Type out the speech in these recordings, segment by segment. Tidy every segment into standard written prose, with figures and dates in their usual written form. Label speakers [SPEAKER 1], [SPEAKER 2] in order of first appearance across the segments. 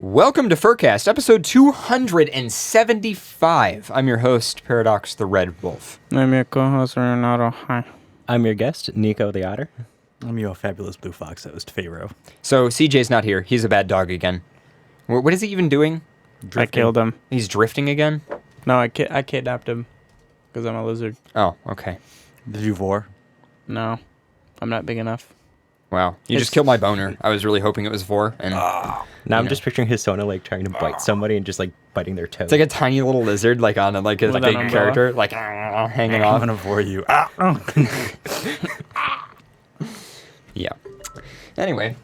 [SPEAKER 1] Welcome to FurCast, episode 275. I'm your host, Paradox the Red Wolf.
[SPEAKER 2] I'm your co-host, Renato. Hi.
[SPEAKER 3] I'm your guest, Nico the Otter.
[SPEAKER 4] I'm your fabulous blue fox host, Pharaoh.
[SPEAKER 1] So, CJ's not here. He's a bad dog again. What is he even doing?
[SPEAKER 2] Drifting. I killed him.
[SPEAKER 1] He's drifting again?
[SPEAKER 2] No, I kidnapped him because I'm a lizard.
[SPEAKER 1] Oh, okay.
[SPEAKER 4] Did you vor?
[SPEAKER 2] No, I'm not big enough.
[SPEAKER 1] Wow. You just killed my boner. I was really hoping it was vor. And
[SPEAKER 3] now I'm just picturing his Sona like trying to bite somebody and just like biting their toe.
[SPEAKER 1] It's like a tiny little lizard, like on like a big character, like hanging off.
[SPEAKER 4] I'm gonna vor you.
[SPEAKER 1] Yeah. Anyway,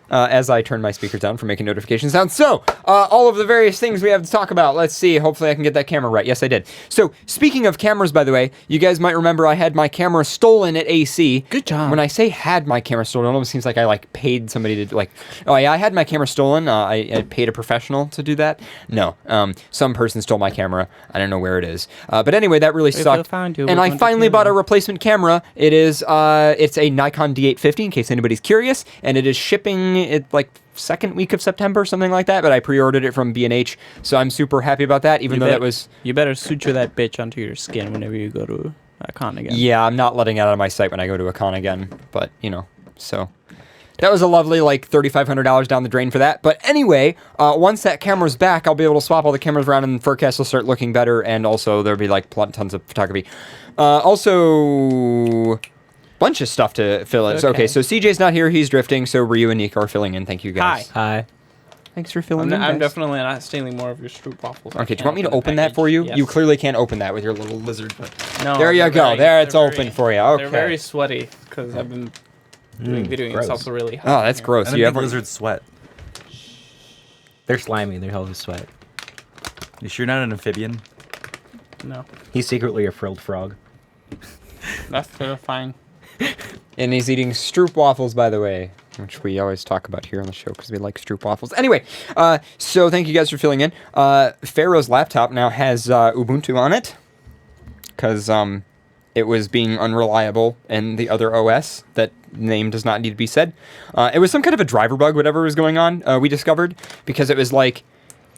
[SPEAKER 1] as I turn my speakers down for making notification sounds. So, all of the various things we have to talk about. Let's see. Hopefully I can get that camera right. Yes, I did. So, speaking of cameras, by the way, you guys might remember I had my camera stolen at AC.
[SPEAKER 2] Good job.
[SPEAKER 1] When I say had my camera stolen, it almost seems like I like paid somebody to like, oh yeah, I had my camera stolen. I paid a professional to do that. No, some person stole my camera. I don't know where it is. But anyway, that really sucked. And I finally bought a replacement camera. It is, it's a Nikon D850 in case anybody's curious, and it is shipping it like second week of September, something like that, but I pre-ordered it from B&H, so I'm super happy about that, even though that was...
[SPEAKER 2] You better suture that bitch onto your skin whenever you go to a con again.
[SPEAKER 1] Yeah, I'm not letting it out of my sight when I go to a con again, but, you know, so... That was a lovely, like, $3,500 down the drain for that. But anyway, once that camera's back, I'll be able to swap all the cameras around and FurCast will start looking better, and also there'll be, like, tons of photography. Also... bunch of stuff to fill in. Okay, so CJ's not here. He's drifting. So Ryu and Nico are filling in. Thank you, guys.
[SPEAKER 3] Hi.
[SPEAKER 1] Thanks for filling in,
[SPEAKER 2] I'm
[SPEAKER 1] guys.
[SPEAKER 2] definitely not stealing more of your stroop waffles.
[SPEAKER 1] Okay, do you want me to open that for you?
[SPEAKER 2] Yes.
[SPEAKER 1] You clearly can't open that with your little lizard foot.
[SPEAKER 2] No.
[SPEAKER 1] There you go. There, it's open for you. Okay.
[SPEAKER 2] They're very sweaty because I've been videoing. It's also really hot.
[SPEAKER 1] Oh, that's gross.
[SPEAKER 4] And
[SPEAKER 1] You
[SPEAKER 4] make
[SPEAKER 1] ever...
[SPEAKER 4] lizards sweat.
[SPEAKER 3] They're slimy. They're hell of sweat.
[SPEAKER 4] You sure you're not an amphibian?
[SPEAKER 2] No.
[SPEAKER 3] He's secretly a frilled frog.
[SPEAKER 2] That's terrifying.
[SPEAKER 1] And he's eating Stroop waffles, by the way, which we always talk about here on the show because we like Stroop waffles. Anyway, so thank you guys for filling in. Pharaoh's laptop now has Ubuntu on it because it was being unreliable in the other OS. That name does not need to be said. It was some kind of a driver bug, whatever was going on, we discovered, because it was like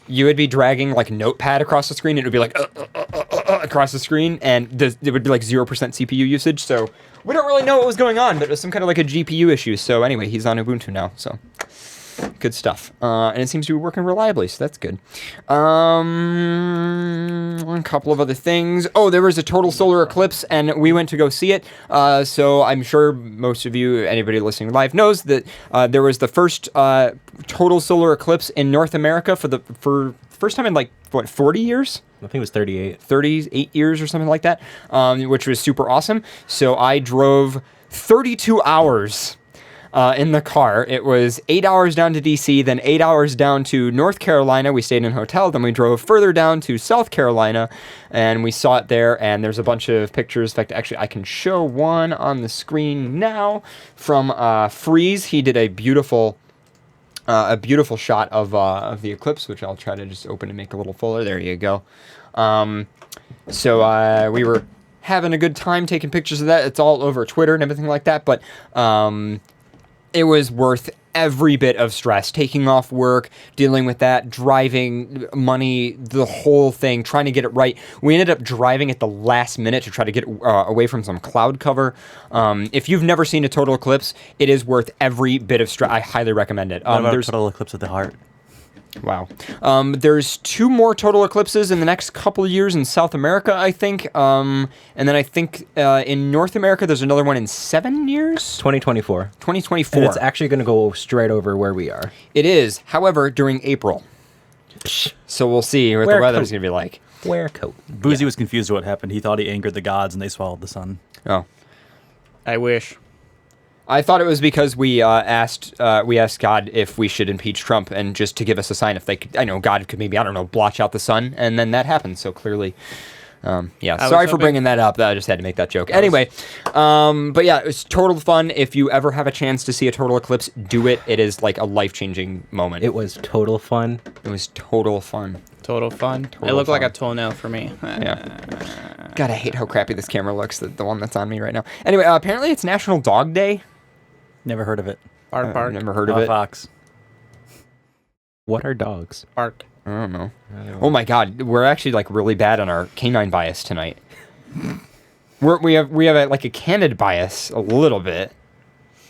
[SPEAKER 1] you would be dragging like Notepad across the screen, and it would be like across the screen, and it would be like 0% CPU usage, so we don't really know what was going on, but it was some kind of like a GPU issue. So anyway, he's on Ubuntu now, so good stuff. And it seems to be working reliably, so that's good. A couple of other things. Oh, there was a total solar eclipse, and we went to go see it. So I'm sure most of you, anybody listening live, knows that there was the first total solar eclipse in North America for first time in like, what, 40 years?
[SPEAKER 3] I think it was 38.
[SPEAKER 1] 38 years or something like that, which was super awesome. So I drove 32 hours in the car. It was 8 hours down to DC, then 8 hours down to North Carolina. We stayed in a hotel. Then we drove further down to South Carolina, and we saw it there. And there's a bunch of pictures. In fact, actually, I can show one on the screen now from Freeze. He did a beautiful shot of the eclipse, which I'll try to just open and make a little fuller. There you go. So we were having a good time taking pictures of that. It's all over Twitter and everything like that, but it was worth every bit of stress, taking off work, dealing with that, driving, money, the whole thing, trying to get it right. We ended up driving at the last minute to try to get away from some cloud cover. If you've never seen a total eclipse, it is worth every bit of stress. I highly recommend it.
[SPEAKER 4] There's total eclipse of the heart.
[SPEAKER 1] Wow. There's 2 more total eclipses in the next couple of years in South America, I think. And then I think in North America, there's another one in 7 years?
[SPEAKER 3] 2024.
[SPEAKER 1] 2024.
[SPEAKER 3] And it's actually going to go straight over where we are.
[SPEAKER 1] It is, however, during April. So we'll see what the weather's going to be like.
[SPEAKER 3] Wear a coat.
[SPEAKER 4] Boozy was confused at what happened. He thought he angered the gods and they swallowed the sun.
[SPEAKER 1] Oh.
[SPEAKER 2] I wish.
[SPEAKER 1] I thought it was because we asked God if we should impeach Trump, and just to give us a sign if they could, I know God could maybe, I don't know, blotch out the sun, and then that happened. So clearly, yeah. Sorry for bringing that up. I just had to make that joke. Anyway, but yeah, it was total fun. If you ever have a chance to see a total eclipse, do it. It is like a life-changing moment.
[SPEAKER 3] It was total fun.
[SPEAKER 1] It was total fun.
[SPEAKER 2] Total fun. It looked like a toenail for me.
[SPEAKER 1] Yeah. God, I hate how crappy this camera looks, the one that's on me right now. Anyway, apparently it's National Dog Day.
[SPEAKER 4] Never heard of it.
[SPEAKER 2] Bark, bark.
[SPEAKER 1] Never heard of it.
[SPEAKER 4] Fox.
[SPEAKER 3] What are dogs?
[SPEAKER 2] Bark.
[SPEAKER 1] I don't know. Oh my god, we're actually like really bad on our canine bias tonight. We have like a candid bias a little bit,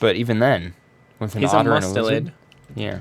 [SPEAKER 1] but even then, with an
[SPEAKER 2] He's a
[SPEAKER 1] otter and a
[SPEAKER 2] mustelid.
[SPEAKER 1] lizard, yeah,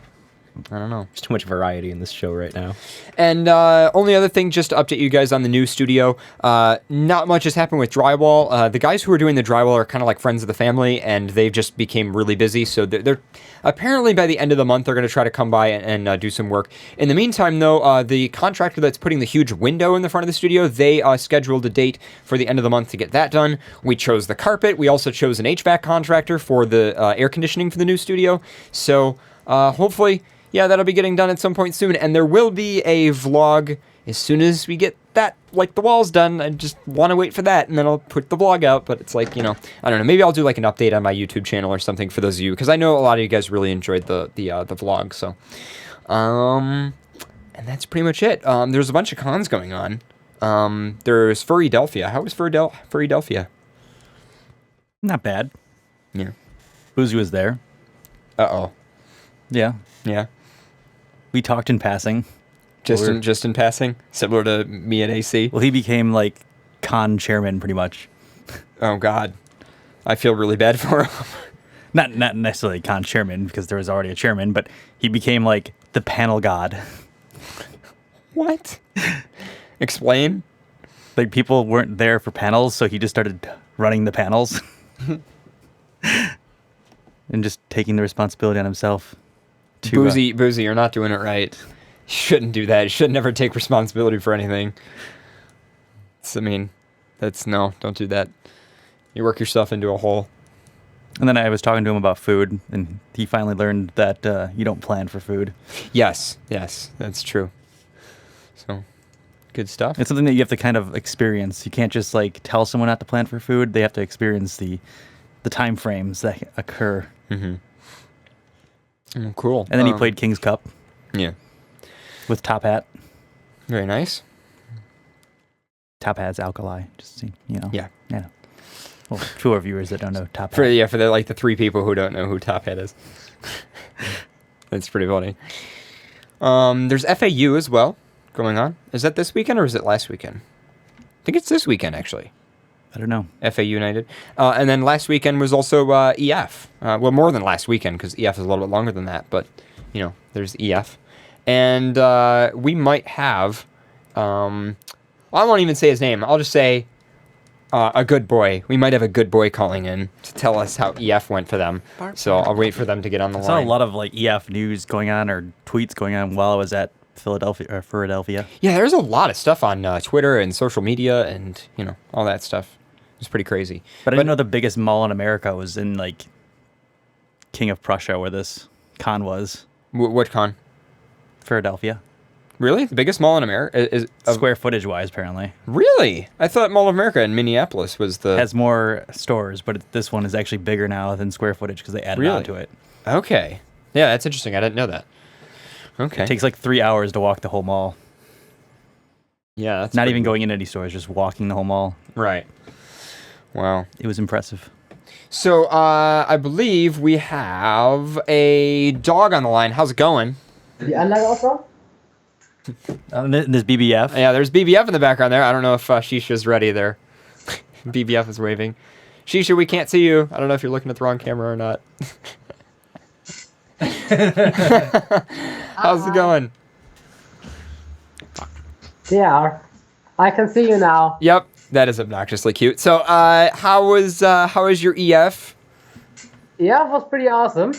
[SPEAKER 1] I don't know.
[SPEAKER 3] There's too much variety in this show right now.
[SPEAKER 1] And only other thing, just to update you guys on the new studio, not much has happened with drywall. The guys who are doing the drywall are kind of like friends of the family, and they've just became really busy. So they're apparently by the end of the month, they're going to try to come by and do some work. In the meantime, though, the contractor that's putting the huge window in the front of the studio, they scheduled a date for the end of the month to get that done. We chose the carpet. We also chose an HVAC contractor for the air conditioning for the new studio. So hopefully... yeah, that'll be getting done at some point soon, and there will be a vlog as soon as we get that, like, the wall's done. I just want to wait for that, and then I'll put the vlog out, but it's like, you know, I don't know, maybe I'll do, like, an update on my YouTube channel or something for those of you, because I know a lot of you guys really enjoyed the vlog, so, and that's pretty much it. There's a bunch of cons going on. There's Furrydelphia. How was Furrydelphia?
[SPEAKER 4] Not bad.
[SPEAKER 1] Yeah.
[SPEAKER 4] Boozy was there.
[SPEAKER 1] Uh-oh.
[SPEAKER 4] Yeah.
[SPEAKER 1] Yeah.
[SPEAKER 4] We talked in passing.
[SPEAKER 1] Just in passing, similar to me at AC.
[SPEAKER 4] Well, he became like con chairman pretty much.
[SPEAKER 1] Oh God, I feel really bad for him.
[SPEAKER 4] Not necessarily con chairman because there was already a chairman, but he became like the panel god.
[SPEAKER 1] What? Explain.
[SPEAKER 4] Like people weren't there for panels, so he just started running the panels and just taking the responsibility on himself.
[SPEAKER 1] Boozy, you're not doing it right. You shouldn't do that. You should never take responsibility for anything. Don't do that. You work yourself into a hole.
[SPEAKER 4] And then I was talking to him about food, and he finally learned that you don't plan for food.
[SPEAKER 1] Yes, that's true. So, good stuff.
[SPEAKER 4] It's something that you have to kind of experience. You can't just like tell someone not to plan for food. They have to experience the time frames that occur.
[SPEAKER 1] Mm-hmm. Cool.
[SPEAKER 4] And then he played King's Cup.
[SPEAKER 1] Yeah.
[SPEAKER 4] With Top Hat.
[SPEAKER 1] Very nice.
[SPEAKER 4] Top Hat's alkali, just so you know.
[SPEAKER 1] Yeah.
[SPEAKER 4] Yeah. Well, for our viewers that don't know Top Hat.
[SPEAKER 1] For the 3 people who don't know who Top Hat is. That's pretty funny. There's FAU as well going on. Is that this weekend or is it last weekend? I think it's this weekend actually.
[SPEAKER 4] I don't know.
[SPEAKER 1] FA United. And then last weekend was also EF. Well, more than last weekend because EF is a little bit longer than that. But, you know, there's EF. And we might have... I won't even say his name. I'll just say a good boy. We might have a good boy calling in to tell us how EF went for them. So I'll wait for them to get on the line.
[SPEAKER 4] I saw a lot of like EF news going on or tweets going on while I was at Philadelphia.
[SPEAKER 1] Yeah, there's a lot of stuff on Twitter and social media and, you know, all that stuff. It's pretty crazy.
[SPEAKER 4] But I didn't know the biggest mall in America was in, like, King of Prussia, where this con was.
[SPEAKER 1] What con?
[SPEAKER 4] Philadelphia.
[SPEAKER 1] Really? The biggest mall in America?
[SPEAKER 4] Square footage-wise, apparently.
[SPEAKER 1] Really? I thought Mall of America in Minneapolis was the...
[SPEAKER 4] Has more stores, but this one is actually bigger now than square footage because they added on to it.
[SPEAKER 1] Okay. Yeah, that's interesting. I didn't know that. Okay.
[SPEAKER 4] It takes like 3 hours to walk the whole mall.
[SPEAKER 1] Yeah, that's
[SPEAKER 4] not even going in any stores, just walking the whole mall.
[SPEAKER 1] Right. Wow.
[SPEAKER 4] It was impressive.
[SPEAKER 1] So, I believe we have a dog on the line. How's it going?
[SPEAKER 5] Die Anlage aufbauen?
[SPEAKER 4] There's BBF.
[SPEAKER 1] Yeah, there's BBF in the background there. I don't know if Shisha's ready there. BBF is waving. Shisha, we can't see you. I don't know if you're looking at the wrong camera or not. How's it going?
[SPEAKER 5] Yeah, I can see you now.
[SPEAKER 1] Yep, that is obnoxiously cute. So, how was your EF?
[SPEAKER 5] Yeah, it was pretty awesome.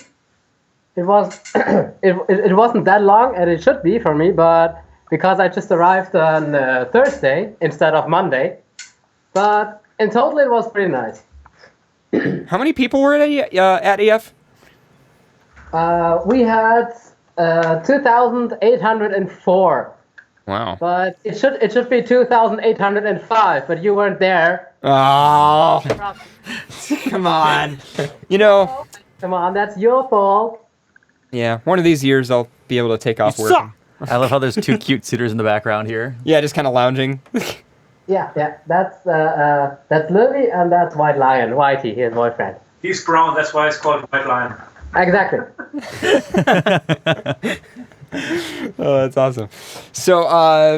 [SPEAKER 5] It was it wasn't that long, and it should be for me, but because I just arrived on Thursday instead of Monday. But in total, it was pretty nice.
[SPEAKER 1] How many people were at EF?
[SPEAKER 5] We had 2,804.
[SPEAKER 1] Wow.
[SPEAKER 5] But it should be 2,805, but you weren't there.
[SPEAKER 1] Oh, come on. You know.
[SPEAKER 5] Come on, that's your fault.
[SPEAKER 1] Yeah, one of these years I'll be able to take off work.
[SPEAKER 4] I love how there's 2 cute suitors in the background here.
[SPEAKER 1] Yeah, just kind of lounging.
[SPEAKER 5] Yeah, that's Lily and that's White Lion, Whitey, his boyfriend.
[SPEAKER 6] He's brown, that's why it's called White Lion.
[SPEAKER 5] Exactly.
[SPEAKER 1] Oh, that's awesome. So,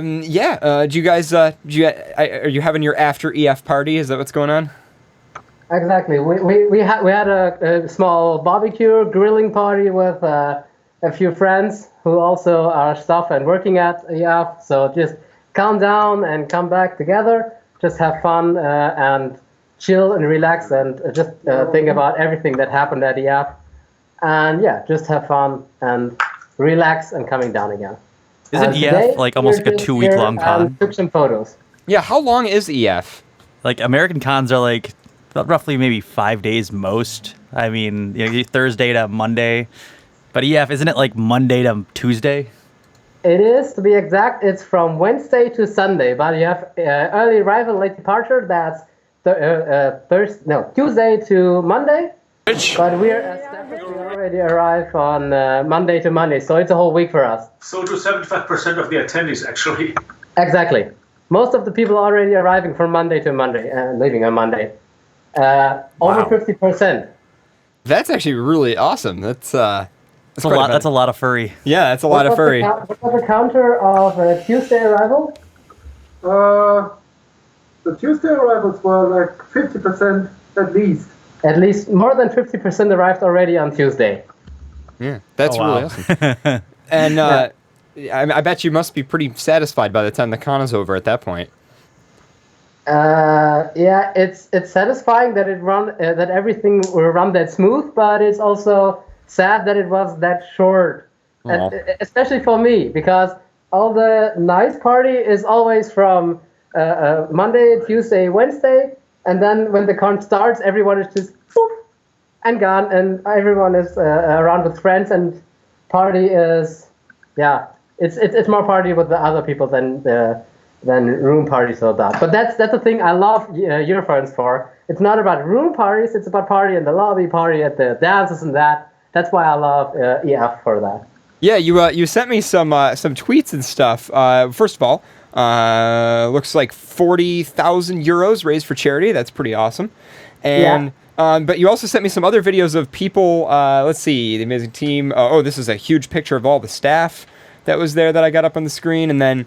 [SPEAKER 1] do you guys, are you having your after EF party? Is that what's going on?
[SPEAKER 5] Exactly. We had a small barbecue grilling party with a few friends who also are staff and working at EF. So just calm down and come back together. Just have fun and chill and relax and just think about everything that happened at EF. And yeah, just have fun and relax and coming down again.
[SPEAKER 4] Isn't
[SPEAKER 5] And
[SPEAKER 4] EF
[SPEAKER 5] today,
[SPEAKER 4] like almost
[SPEAKER 5] we're
[SPEAKER 4] like a
[SPEAKER 5] just
[SPEAKER 4] 2-week-long
[SPEAKER 5] here
[SPEAKER 4] con?
[SPEAKER 5] and took some photos.
[SPEAKER 1] Yeah, how long is EF?
[SPEAKER 4] Like American cons are like roughly maybe 5 days most. I mean, Thursday to Monday. But EF, isn't it like Monday to Tuesday?
[SPEAKER 5] It is, to be exact, it's from Wednesday to Sunday, but you have early arrival, late departure, that's Tuesday to Monday. But we're established, we already arrive on Monday to Monday, so it's a whole week for us.
[SPEAKER 6] So do 75% of the attendees, actually.
[SPEAKER 5] Exactly. Most of the people are already arriving from Monday to Monday and leaving on Monday. Over 50%.
[SPEAKER 1] That's actually really awesome. That's
[SPEAKER 4] a lot. That's a lot of furry.
[SPEAKER 1] Yeah, that's a lot of furry.
[SPEAKER 5] What was the counter of Tuesday arrival?
[SPEAKER 7] The Tuesday arrivals were like 50% at least.
[SPEAKER 5] At least more than 50% arrived already on Tuesday.
[SPEAKER 1] Yeah, that's
[SPEAKER 4] wow.
[SPEAKER 1] really awesome. And I bet you must be pretty satisfied by the time the con is over at that point.
[SPEAKER 5] Yeah, it's satisfying that that everything will run that smooth, but it's also sad that it was that short, and especially for me, because all the nice party is always from Monday, Tuesday, Wednesday, and then when the con starts, everyone is just poof and gone, and everyone is around with friends, and party is, yeah, it's more party with the other people than room parties or that. But that's the thing I love Eurofriends for. It's not about room parties, it's about party in the lobby, party at the dances and that. That's why I love EF for that.
[SPEAKER 1] Yeah, you sent me some tweets and stuff. First of all, looks like 40,000 euros raised for charity. That's pretty awesome. And but you also sent me some other videos of people. Let's see, the amazing team. This is a huge picture of all the staff that was there that I got up on the screen. And then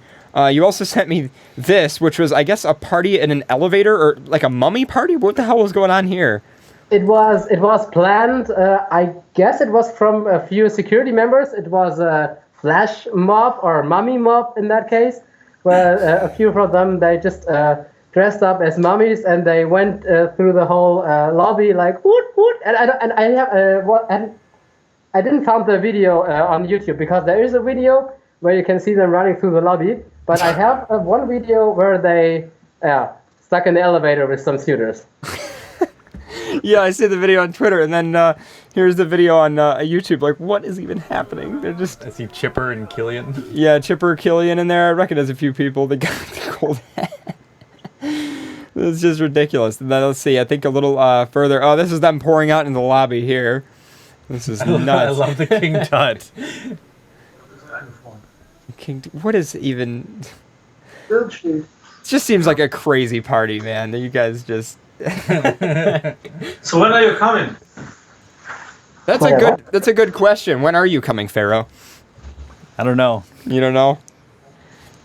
[SPEAKER 1] you also sent me this, which was, I guess, a party in an elevator or like a mummy party. What the hell was going on here?
[SPEAKER 5] It was planned. I guess it was from a few security members. It was a flash mob or mummy mob in that case, where a few of them, they just dressed up as mummies and they went through the whole lobby like woot woot. And I didn't find the video on YouTube because there is a video where you can see them running through the lobby. But I have one video where they stuck in the elevator with some suitors.
[SPEAKER 1] Yeah, I see the video on Twitter, and then here's the video on YouTube. Like, what is even happening? They're just...
[SPEAKER 3] I see Chipper and Killian.
[SPEAKER 1] Yeah, Chipper, Killian in there. I recognize a few people. They got the gold hat. It's just ridiculous. And then let's see, I think a little further. Oh, this is them pouring out in the lobby here. This is nuts.
[SPEAKER 3] I love the King Tut.
[SPEAKER 1] What is even...
[SPEAKER 7] It
[SPEAKER 1] just seems like a crazy party, man. You guys just...
[SPEAKER 6] So when are you coming?
[SPEAKER 1] That's a good question. When are you coming, Pharaoh?
[SPEAKER 4] I don't know.
[SPEAKER 1] You don't know?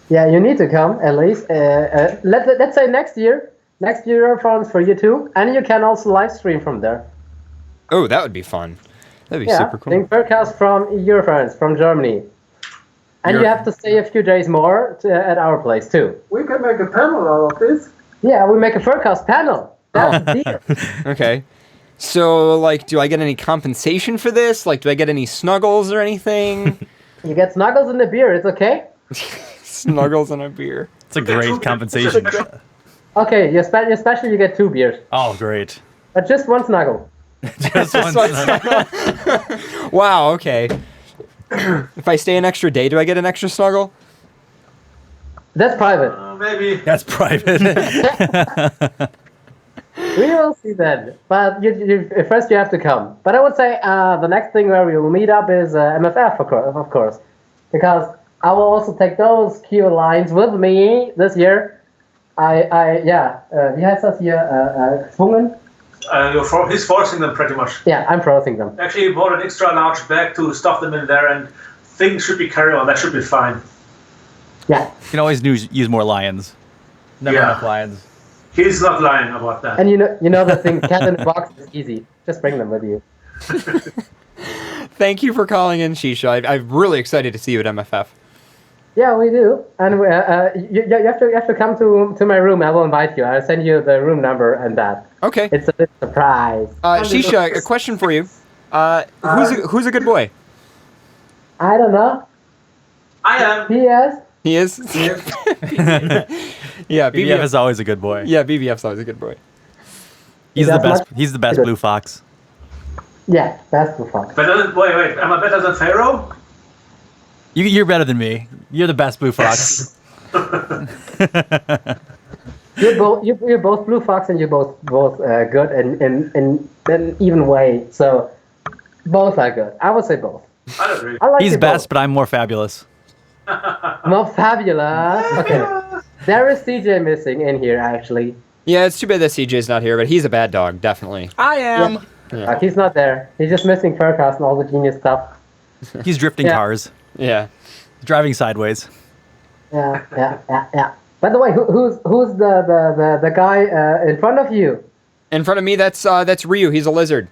[SPEAKER 5] Yeah, you need to come at least. Let's say next year. Next year for you too, and you can also live stream from there.
[SPEAKER 1] Oh, that would be fun. That'd be super cool.
[SPEAKER 5] Doing FurCast from Eurofriends from Germany. And you have to stay a few days more at our place too.
[SPEAKER 7] We can make a panel out of this.
[SPEAKER 5] Yeah, we make a FurCast panel. That's the deal.
[SPEAKER 1] Okay. So, like, do I get any compensation for this? Like, do I get any snuggles or anything?
[SPEAKER 5] You get snuggles and a beer, it's okay?
[SPEAKER 1] Snuggles and a beer.
[SPEAKER 4] It's a great compensation.
[SPEAKER 5] Okay, especially you get 2 beers.
[SPEAKER 4] Oh, great.
[SPEAKER 5] But just 1 snuggle.
[SPEAKER 4] Just one.
[SPEAKER 1] Wow, okay. If I stay an extra day, do I get an extra snuggle?
[SPEAKER 5] That's private.
[SPEAKER 6] Maybe.
[SPEAKER 4] That's private.
[SPEAKER 5] We will see then. But first you have to come. But I would say the next thing where we will meet up is MFF, of course. Because I will also take those Q lines with me this year. Wie heißt das hier? Gezwungen?
[SPEAKER 6] He's forcing them pretty much.
[SPEAKER 5] Yeah, I'm forcing them.
[SPEAKER 6] Actually, he bought an extra large bag to stuff them in there and thing should be carry on. That should be fine.
[SPEAKER 5] Yeah.
[SPEAKER 4] You can always use more lions. Never
[SPEAKER 6] Yeah.
[SPEAKER 4] enough lions.
[SPEAKER 6] He's not lying about that.
[SPEAKER 5] And you know the thing, cat in the box is easy. Just bring them with you.
[SPEAKER 1] Thank you for calling in, Shisha. I'm really excited to see you at MFF.
[SPEAKER 5] Yeah, we do. And you have to come to my room. I will invite you. I'll send you the room number and that.
[SPEAKER 1] Okay.
[SPEAKER 5] It's a bit surprise.
[SPEAKER 1] Shisha, a question for you. Who's a good boy?
[SPEAKER 5] I don't know.
[SPEAKER 6] I am.
[SPEAKER 5] P.S.
[SPEAKER 1] He is? Yeah,
[SPEAKER 4] BBF is always a good boy.
[SPEAKER 1] Yeah, BBF's always a good boy.
[SPEAKER 4] He's the
[SPEAKER 5] That's
[SPEAKER 4] best.
[SPEAKER 5] much-
[SPEAKER 4] He's the best blue fox.
[SPEAKER 5] Yeah, that's too fun.
[SPEAKER 6] Wait. Am I better than Pharaoh?
[SPEAKER 4] You're better than me. You're the best blue fox.
[SPEAKER 5] You're both blue fox and you're both good in an even way. So both are good. I would say both.
[SPEAKER 6] I agree.
[SPEAKER 5] I like
[SPEAKER 4] He's
[SPEAKER 5] you
[SPEAKER 4] best,
[SPEAKER 5] both.
[SPEAKER 4] but I'm more fabulous.
[SPEAKER 5] More fabulous. Okay. There is CJ missing in here actually.
[SPEAKER 1] Yeah, it's too bad that CJ's not here, but he's a bad dog, definitely.
[SPEAKER 2] I am.
[SPEAKER 5] He's not there. He's just missing FurCast and all the genius stuff.
[SPEAKER 4] He's drifting
[SPEAKER 5] Yeah.
[SPEAKER 4] cars,
[SPEAKER 1] Yeah.
[SPEAKER 4] driving sideways.
[SPEAKER 5] Yeah. By the way, who's the guy in front of you?
[SPEAKER 1] In front of me, that's Ryu. He's a lizard.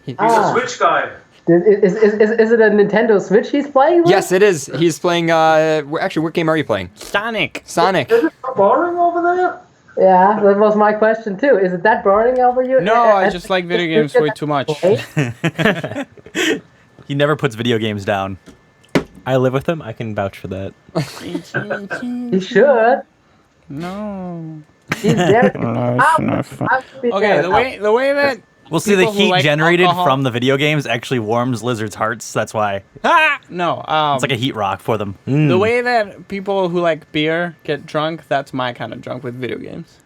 [SPEAKER 6] He's a Switch guy.
[SPEAKER 5] Is it a Nintendo Switch he's playing with?
[SPEAKER 1] Yes, it is. He's playing. Actually, what game are you playing?
[SPEAKER 2] Sonic.
[SPEAKER 1] Sonic.
[SPEAKER 7] Is it so boring over there?
[SPEAKER 5] Yeah, that was my question too. Is it that boring over you?
[SPEAKER 2] No, I just like video games way too much.
[SPEAKER 4] He never puts video games down.
[SPEAKER 3] I live with him. I can vouch for that.
[SPEAKER 5] He should.
[SPEAKER 2] No.
[SPEAKER 5] He's there.
[SPEAKER 2] Okay, the way that
[SPEAKER 4] Well, see, the
[SPEAKER 2] people who
[SPEAKER 4] heat
[SPEAKER 2] like
[SPEAKER 4] generated
[SPEAKER 2] alcohol-
[SPEAKER 4] from the video games actually warms lizards' hearts. That's why.
[SPEAKER 2] no,
[SPEAKER 4] It's like a heat rock for them.
[SPEAKER 2] the way that people who like beer get drunk, that's my kind of drunk with video games.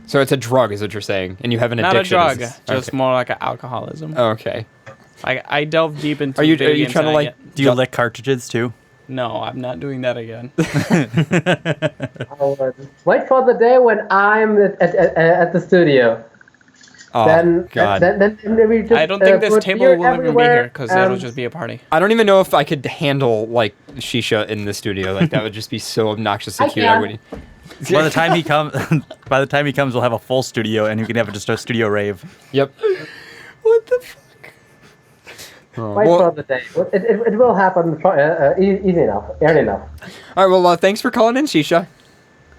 [SPEAKER 1] So it's a drug, is what you're saying, and you have an
[SPEAKER 2] Not a
[SPEAKER 1] addiction.
[SPEAKER 2] drug,
[SPEAKER 1] is-
[SPEAKER 2] just
[SPEAKER 1] okay.
[SPEAKER 2] more like an alcoholism.
[SPEAKER 1] Okay.
[SPEAKER 2] I delve deep into.
[SPEAKER 1] Are you
[SPEAKER 2] video games
[SPEAKER 1] trying to
[SPEAKER 2] and I
[SPEAKER 1] like?
[SPEAKER 2] get-
[SPEAKER 4] Do you lick cartridges too?
[SPEAKER 2] No, I'm not doing that again.
[SPEAKER 5] Wait for the day when I'm at the studio.
[SPEAKER 1] Oh
[SPEAKER 5] then
[SPEAKER 1] God.
[SPEAKER 5] Then we just.
[SPEAKER 2] I don't think this
[SPEAKER 5] put
[SPEAKER 2] table
[SPEAKER 5] beer
[SPEAKER 2] will even be
[SPEAKER 5] everywhere,
[SPEAKER 2] here because it'll just be a party.
[SPEAKER 1] I don't even know if I could handle like Shisha in the studio. Like that would just be so obnoxiously
[SPEAKER 5] I
[SPEAKER 1] cute.
[SPEAKER 5] can.
[SPEAKER 1] Wouldn't.
[SPEAKER 4] By the time he comes, we'll have a full studio, and you can have just a studio rave.
[SPEAKER 1] Yep. What the fuck? Oh,
[SPEAKER 5] Wait
[SPEAKER 1] well,
[SPEAKER 5] for the day. It will happen easy enough, early enough.
[SPEAKER 1] all right. Well, thanks for calling in, Shisha.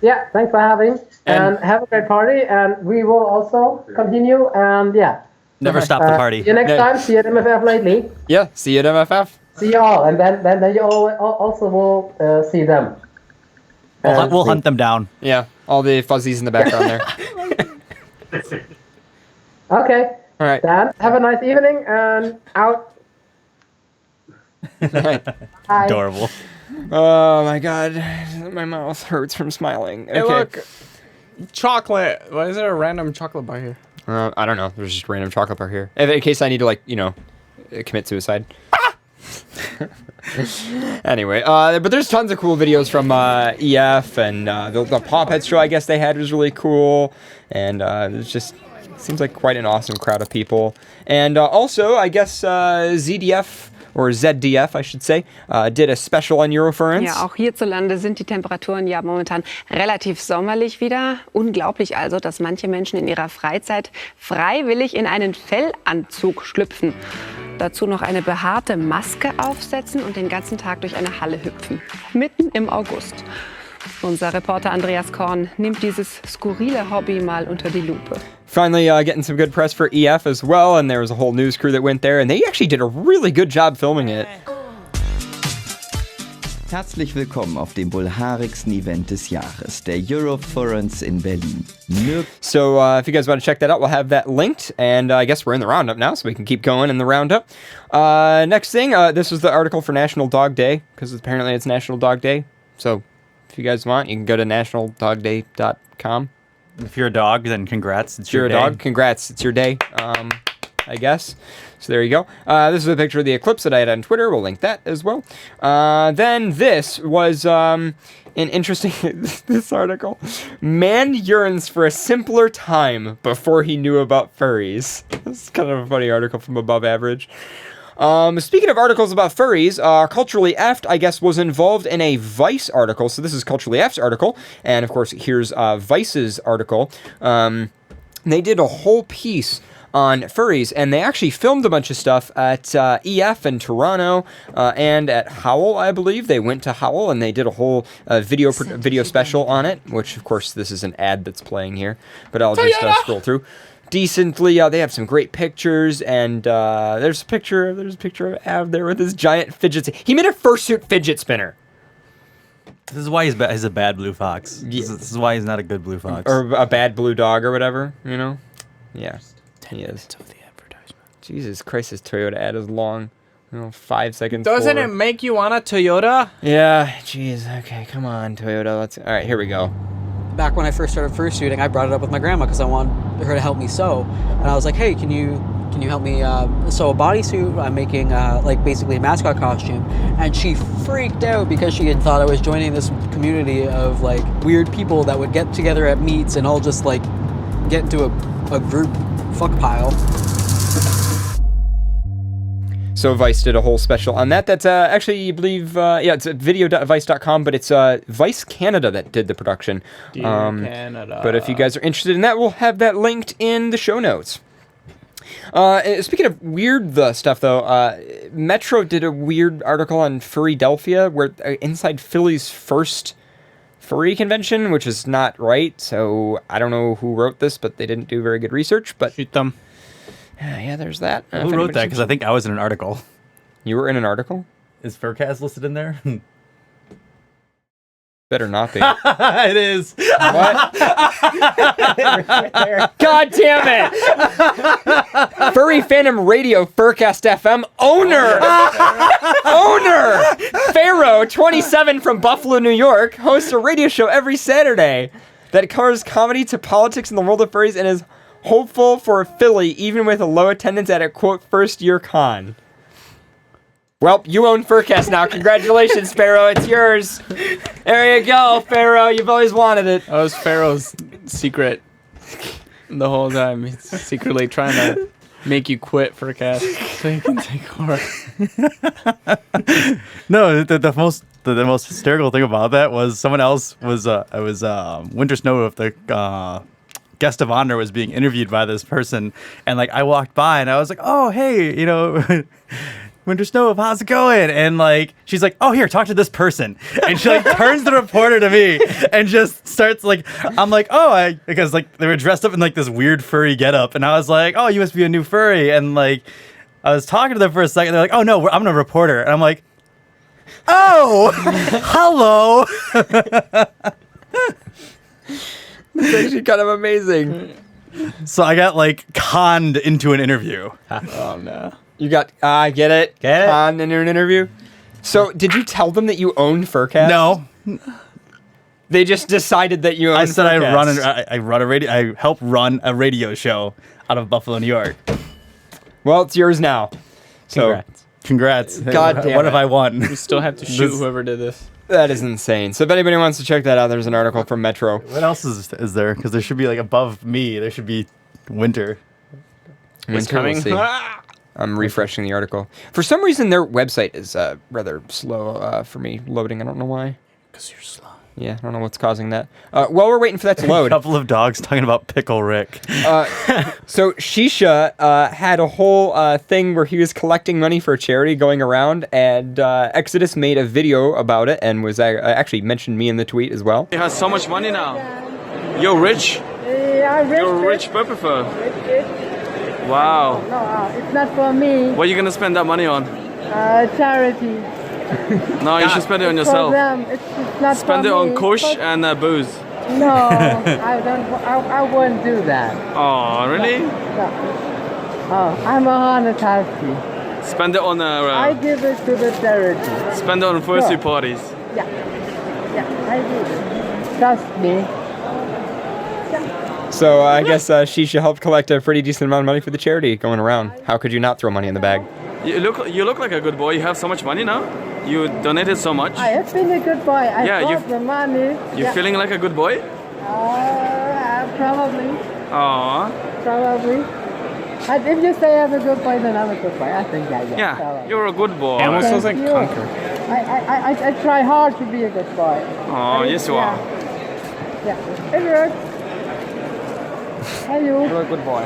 [SPEAKER 5] Yeah, thanks for having,
[SPEAKER 1] And-
[SPEAKER 5] and have a great party. And we will also continue. And yeah,
[SPEAKER 4] Never stop the
[SPEAKER 5] see
[SPEAKER 4] party.
[SPEAKER 5] you next
[SPEAKER 1] Yeah.
[SPEAKER 5] time. See you at MFF lately.
[SPEAKER 1] Yeah. See you at MFF.
[SPEAKER 5] See you all, and then you all also will see them. And
[SPEAKER 4] We'll
[SPEAKER 5] see.
[SPEAKER 4] hunt them down.
[SPEAKER 1] Yeah. All the fuzzies in the background there.
[SPEAKER 5] Okay,
[SPEAKER 1] All right.
[SPEAKER 5] Dan, have a nice evening and out.
[SPEAKER 1] All right.
[SPEAKER 5] Bye.
[SPEAKER 4] Adorable.
[SPEAKER 1] Oh my God, my mouth hurts from smiling. Okay.
[SPEAKER 2] Hey, look, chocolate. Why is there a random chocolate bar here?
[SPEAKER 1] I don't know. There's just random chocolate bar here. In case I need to, like, commit suicide. Anyway, but there's tons of cool videos from EF, and the Paw Pets show I guess they had was really cool. And it just seems like quite an awesome crowd of people. And also, I guess ZDF, or ZDF, I should say, did a special on Eurofurence.
[SPEAKER 8] Ja, auch hierzulande sind die Temperaturen ja momentan relativ sommerlich wieder. Unglaublich also, dass manche Menschen in ihrer Freizeit freiwillig in einen Fellanzug schlüpfen. Dazu noch eine behaarte Maske aufsetzen und den ganzen Tag durch eine Halle hüpfen. Mitten im August. Unser Reporter Andreas Korn nimmt dieses skurrile Hobby mal unter die Lupe.
[SPEAKER 1] Finally getting some good press for EF as well, and there was a whole news crew that went there, and they actually did a really good job filming it.
[SPEAKER 9] Herzlich willkommen auf dem wohl haarigsten Event des Jahres, der Eurofurence in Berlin.
[SPEAKER 1] So if you guys want to check that out, we'll have that linked, and I guess we're in the roundup now, so we can keep going in the roundup. Next thing, this was the article for National Dog Day, because apparently it's National Dog Day, so if you guys want, you can go to nationaldogday.com.
[SPEAKER 4] If you're a dog, then congrats. It's
[SPEAKER 1] If you're
[SPEAKER 4] your
[SPEAKER 1] a
[SPEAKER 4] day.
[SPEAKER 1] dog, congrats, it's your day, I guess. So there you go. This is a picture of the eclipse that I had on Twitter. We'll link that as well. Then this was an interesting this article. Man yearns for a simpler time before he knew about furries. This is kind of a funny article from Above Average. Speaking of articles about furries, Culturally Effed, I guess, was involved in a Vice article. So this is Culturally Effed's article. And, of course, here's Vice's article. They did a whole piece on furries, and they actually filmed a bunch of stuff at EF in Toronto and at Howl, I believe. They went to Howl, and they did a whole video special on it, which, of course, this is an ad that's playing here. But I'll just scroll through. Decently, they have some great pictures, and there's a picture of Av there with his giant fidget. He made a fursuit fidget spinner.
[SPEAKER 4] This is why he's a bad blue fox. This is why he's not a good blue fox.
[SPEAKER 1] Or a bad blue dog or whatever, you know? Yeah, he is.
[SPEAKER 2] Of the advertisement.
[SPEAKER 1] Jesus Christ, this Toyota ad is long. 5 seconds.
[SPEAKER 2] Doesn't it make you want a Toyota?
[SPEAKER 1] Yeah, jeez. Okay, come on, Toyota. All right, here we go.
[SPEAKER 10] Back when I first started fursuiting, I brought it up with my grandma because I wanted her to help me sew. And I was like, hey, can you help me sew a bodysuit? I'm making basically a mascot costume. And she freaked out because she had thought I was joining this community of like weird people that would get together at meets and all just like get into a group fuck pile.
[SPEAKER 1] So Vice did a whole special on that. That's actually, you believe, it's at video.vice.com, but it's Vice Canada that did the production.
[SPEAKER 2] Canada.
[SPEAKER 1] But if you guys are interested in that, we'll have that linked in the show notes. Speaking of weird stuff, though, Metro did a weird article on Furrydelphia, where inside Philly's first furry convention, which is not right. So I don't know who wrote this, but they didn't do very good research. But
[SPEAKER 2] shoot them.
[SPEAKER 1] Yeah, there's that.
[SPEAKER 4] Who wrote that? Because I think I was in an article.
[SPEAKER 1] You were in an article?
[SPEAKER 4] Is FurCast listed in there?
[SPEAKER 1] Better not be.
[SPEAKER 4] It is.
[SPEAKER 1] What? God damn it! Furry Phantom Radio, FurCast FM owner, Pharaoh, 27 from Buffalo, New York, hosts a radio show every Saturday that covers comedy to politics in the world of furries and is hopeful for Philly, even with a low attendance at a, quote, first-year con. Well, you own FurCast now. Congratulations, Pharaoh. It's yours. There you go, Pharaoh. You've always wanted it.
[SPEAKER 2] That was Pharaoh's secret the whole time. He's secretly trying to make you quit FurCast so he can take over.
[SPEAKER 4] No, the most hysterical thing about that was someone else was Winter Snow with the guest of honor was being interviewed by this person, and like I walked by and I was like, oh hey, you know, Winter Snow, how's it going? And like she's like, oh here, talk to this person, and she like turns the reporter to me and just starts like, I'm like, oh, because like they were dressed up in like this weird furry getup, and I was like, oh, you must be a new furry, and like I was talking to them for a second, they're like, oh no, I'm a reporter, and I'm like, oh, hello.
[SPEAKER 1] It's actually kind of amazing.
[SPEAKER 4] So I got like conned into an interview.
[SPEAKER 2] Oh no.
[SPEAKER 1] You got, I get it. Conned into an interview. So did you tell them that you owned FurCast?
[SPEAKER 4] No.
[SPEAKER 1] They just decided that you owned
[SPEAKER 4] I said
[SPEAKER 1] FurCast.
[SPEAKER 4] I run a radio. I help run a radio show out of Buffalo, New York.
[SPEAKER 1] Well, it's yours now. So
[SPEAKER 4] congrats.
[SPEAKER 1] God damn
[SPEAKER 4] what
[SPEAKER 1] it.
[SPEAKER 4] have I won?
[SPEAKER 2] We still have to shoot whoever did this.
[SPEAKER 1] That is insane. So if anybody wants to check that out, there's an article from Metro.
[SPEAKER 4] What else is there? Because there should be like above me. There should be Winter.
[SPEAKER 1] Winter,
[SPEAKER 2] coming.
[SPEAKER 1] we'll see. I'm refreshing the article. For some reason, their website is rather slow for me loading. I don't know why.
[SPEAKER 2] Because you're slow.
[SPEAKER 1] Yeah, I don't know what's causing that. While we're waiting for that to
[SPEAKER 4] A
[SPEAKER 1] load.
[SPEAKER 4] couple of dogs talking about Pickle Rick.
[SPEAKER 1] So Shisha had a whole thing where he was collecting money for a charity going around, and Exodus made a video about it and was actually mentioned me in the tweet as well.
[SPEAKER 11] He has so much money now. You're rich.
[SPEAKER 12] Yeah, rich.
[SPEAKER 11] You're a rich purple fur. Wow.
[SPEAKER 12] No, it's not for me.
[SPEAKER 11] What are you gonna spend that money on?
[SPEAKER 12] Charity.
[SPEAKER 11] No, you should spend it on
[SPEAKER 12] It's
[SPEAKER 11] yourself.
[SPEAKER 12] for them. It's not
[SPEAKER 11] Spend
[SPEAKER 12] for
[SPEAKER 11] it on
[SPEAKER 12] me.
[SPEAKER 11] kush and booze.
[SPEAKER 12] No, I don't. I won't do that.
[SPEAKER 11] Oh, really?
[SPEAKER 12] No. Oh, I'm a charity.
[SPEAKER 11] Spend it on
[SPEAKER 12] I give it to the charity.
[SPEAKER 11] spend it on fursuit parties.
[SPEAKER 12] Yeah, I give it. Trust me.
[SPEAKER 1] So I guess Shisha helped collect a pretty decent amount of money for the charity going around. How could you not throw money in the bag?
[SPEAKER 11] You look like a good boy. You have so much money now. You donated so much.
[SPEAKER 12] I have been a good boy. I got the money.
[SPEAKER 11] You're feeling like a good boy?
[SPEAKER 12] Probably.
[SPEAKER 11] Aww.
[SPEAKER 12] Probably. And if you say I'm a good boy, then I'm a good boy. I think that, yeah.
[SPEAKER 11] Yeah,
[SPEAKER 12] All right.
[SPEAKER 11] you're a good boy.
[SPEAKER 2] Animal
[SPEAKER 12] Thank
[SPEAKER 2] sounds like
[SPEAKER 12] you.
[SPEAKER 2] Conquer.
[SPEAKER 12] I try hard to be a good boy.
[SPEAKER 11] Oh, yes you are.
[SPEAKER 12] Yeah, it works. Are you?
[SPEAKER 2] You're a good boy.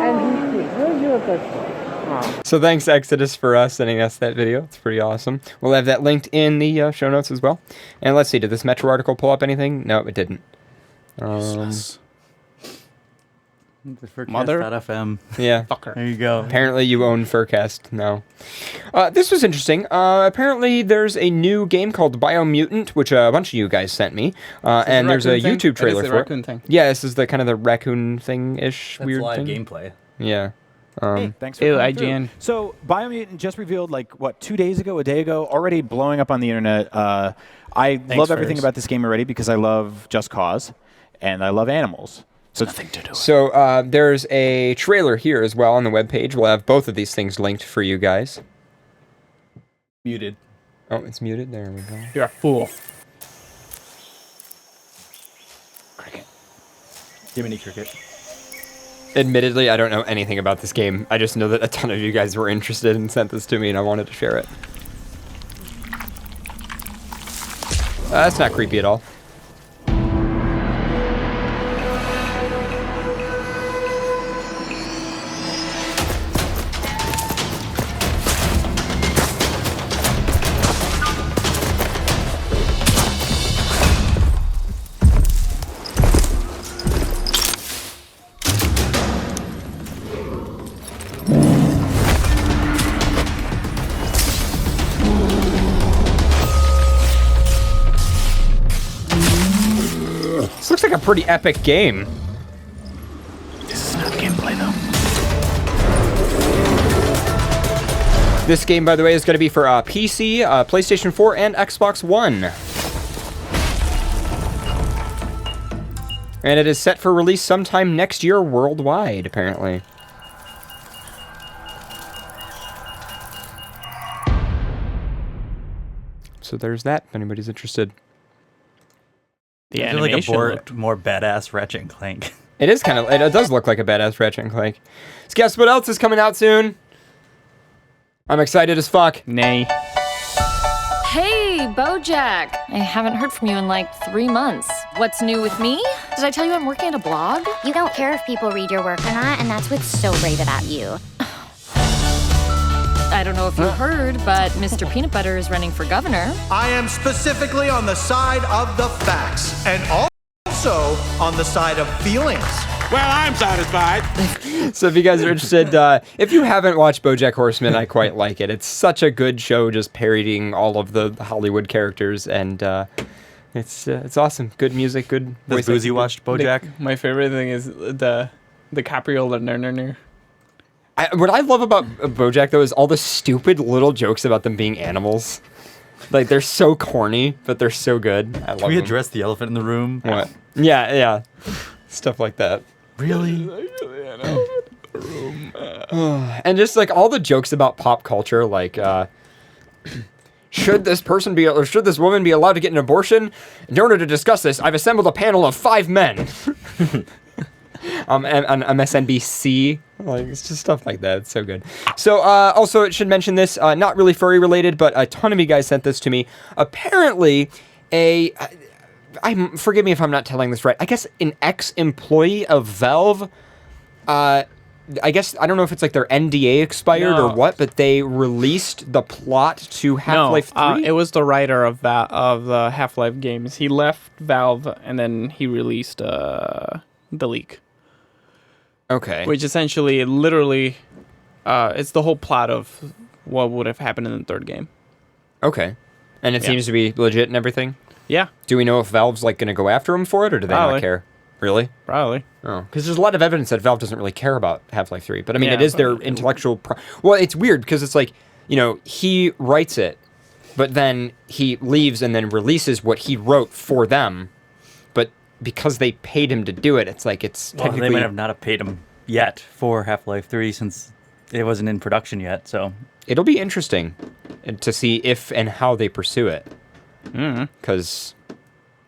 [SPEAKER 12] And he's cute. You're a good boy.
[SPEAKER 1] So thanks, Exodus, for sending us that video. It's pretty awesome. We'll have that linked in the show notes as well. And let's see, did this Metro article pull up anything? No, it didn't.
[SPEAKER 2] Mother?
[SPEAKER 4] FM.
[SPEAKER 1] Yeah.
[SPEAKER 2] Fucker.
[SPEAKER 4] There you go.
[SPEAKER 1] Apparently you own FurCast now. This was interesting. Apparently there's a new game called Biomutant, which a bunch of you guys sent me. And there's a YouTube trailer for
[SPEAKER 2] raccoon
[SPEAKER 1] it.
[SPEAKER 2] thing.
[SPEAKER 1] Yeah, this is the kind of the raccoon thing-ish
[SPEAKER 3] That's
[SPEAKER 1] weird
[SPEAKER 3] live
[SPEAKER 1] thing.
[SPEAKER 3] gameplay.
[SPEAKER 1] Yeah.
[SPEAKER 13] Hey, thanks for
[SPEAKER 2] Ew,
[SPEAKER 13] coming through.
[SPEAKER 2] IGN.
[SPEAKER 13] So, Biomutant just revealed, like, what, 2 days ago, a day ago, already blowing up on the internet. I love everything
[SPEAKER 4] Ferris.
[SPEAKER 13] about this game already because I love Just Cause, and I love animals. So nothing to do.
[SPEAKER 1] So there's a trailer here as well on the webpage. We'll have both of these things linked for you guys.
[SPEAKER 3] Muted.
[SPEAKER 1] Oh, it's muted. There we go.
[SPEAKER 2] You're a fool.
[SPEAKER 13] Cricket.
[SPEAKER 3] Jiminy Cricket.
[SPEAKER 1] Admittedly, I don't know anything about this game. I just know that a ton of you guys were interested and sent this to me, and I wanted to share it. That's not creepy at all. This looks like a pretty epic game.
[SPEAKER 13] This is not gameplay, though.
[SPEAKER 1] This game, by the way, is going to be for PC, PlayStation 4, and Xbox One. And it is set for release sometime next year worldwide, apparently. So there's that, if anybody's interested.
[SPEAKER 2] The
[SPEAKER 4] I feel like
[SPEAKER 2] animation
[SPEAKER 4] a
[SPEAKER 2] looked-
[SPEAKER 4] more badass Ratchet and Clank.
[SPEAKER 1] It is kind of, it does look like a badass Ratchet and Clank. So guess what else is coming out soon? I'm excited as fuck.
[SPEAKER 2] Nay.
[SPEAKER 14] Hey, Bojack! I haven't heard from you in like 3 months. What's new with me? Did I tell you I'm working at a blog?
[SPEAKER 15] You don't care if people read your work or not, and that's what's so great about you.
[SPEAKER 14] I don't know if you heard, but Mr. Peanut Butter is running for governor.
[SPEAKER 16] I am specifically on the side of the facts and also on the side of feelings.
[SPEAKER 17] Well, I'm satisfied.
[SPEAKER 1] So if you guys are interested, if you haven't watched BoJack Horseman, I quite like it. It's such a good show, just parodying all of the Hollywood characters, and it's awesome. Good music, good voice.
[SPEAKER 4] Has Boozy watched BoJack?
[SPEAKER 2] My favorite thing is the Capriole, the ner.
[SPEAKER 1] What I love about BoJack though is all the stupid little jokes about them being animals. Like they're so corny, but they're so good. I love
[SPEAKER 4] Can we
[SPEAKER 1] them.
[SPEAKER 4] address the elephant in the room?
[SPEAKER 1] What? Yeah, stuff like that.
[SPEAKER 4] Really?
[SPEAKER 1] And just like all the jokes about pop culture, like should this person be or should this woman be allowed to get an abortion? In order to discuss this, I've assembled a panel of 5 men. On MSNBC, like it's just stuff like that. It's so good. So also, it should mention this, not really furry related, but a ton of you guys sent this to me. Apparently, forgive me if I'm not telling this right. I guess an ex-employee of Valve. I guess I don't know if it's like their NDA expired or what, but they released the plot to Half-Life 3.
[SPEAKER 2] It was the writer of the Half-Life games. He left Valve and then he released the leak.
[SPEAKER 1] Okay.
[SPEAKER 2] Which essentially, literally, it's the whole plot of what would have happened in the third game.
[SPEAKER 1] Okay. And it seems to be legit and everything?
[SPEAKER 2] Yeah.
[SPEAKER 1] Do we know if Valve's like going to go after him for it, or do they not care? Really?
[SPEAKER 2] Probably.
[SPEAKER 1] Oh, because there's a lot of evidence that Valve doesn't really care about Half-Life 3. But I mean,
[SPEAKER 2] Yeah,
[SPEAKER 1] it is their intellectual... Well, it's weird because it's like, he writes it, but then he leaves and then releases what he wrote for them. But because they paid him to do it, it's like it's technically...
[SPEAKER 4] They might have not have paid him yet for Half-Life 3 since it wasn't in production yet, so...
[SPEAKER 1] It'll be interesting to see if and how they pursue it. Because...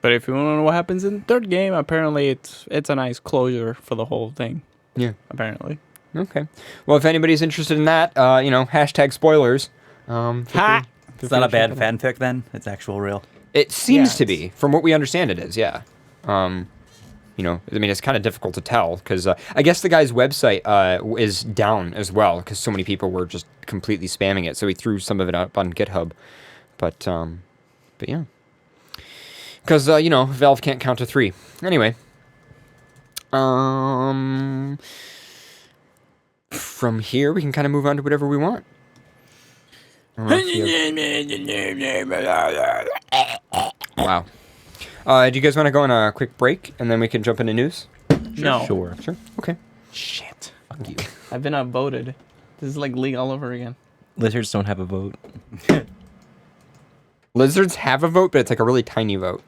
[SPEAKER 2] But if you want to know what happens in the third game, apparently it's a nice closure for the whole thing.
[SPEAKER 1] Yeah.
[SPEAKER 2] Apparently.
[SPEAKER 1] Okay. Well, if anybody's interested in that, hashtag spoilers.
[SPEAKER 4] Ha! It's not a bad fanfic then? It's actual real?
[SPEAKER 1] It seems to be. From what we understand, it is, yeah. It's kind of difficult to tell because I guess the guy's website is down as well because so many people were just completely spamming it. So he threw some of it up on GitHub. But yeah. Because, Valve can't count to 3. Anyway. From here, we can kind of move on to whatever we want. Wow. Do you guys want to go on a quick break and then we can jump into news?
[SPEAKER 2] No.
[SPEAKER 1] Sure. Okay.
[SPEAKER 2] Shit. Fuck you. I've been outvoted. This is like League all over again.
[SPEAKER 3] Lizards don't have a vote.
[SPEAKER 1] Lizards have a vote, but it's like a really tiny vote.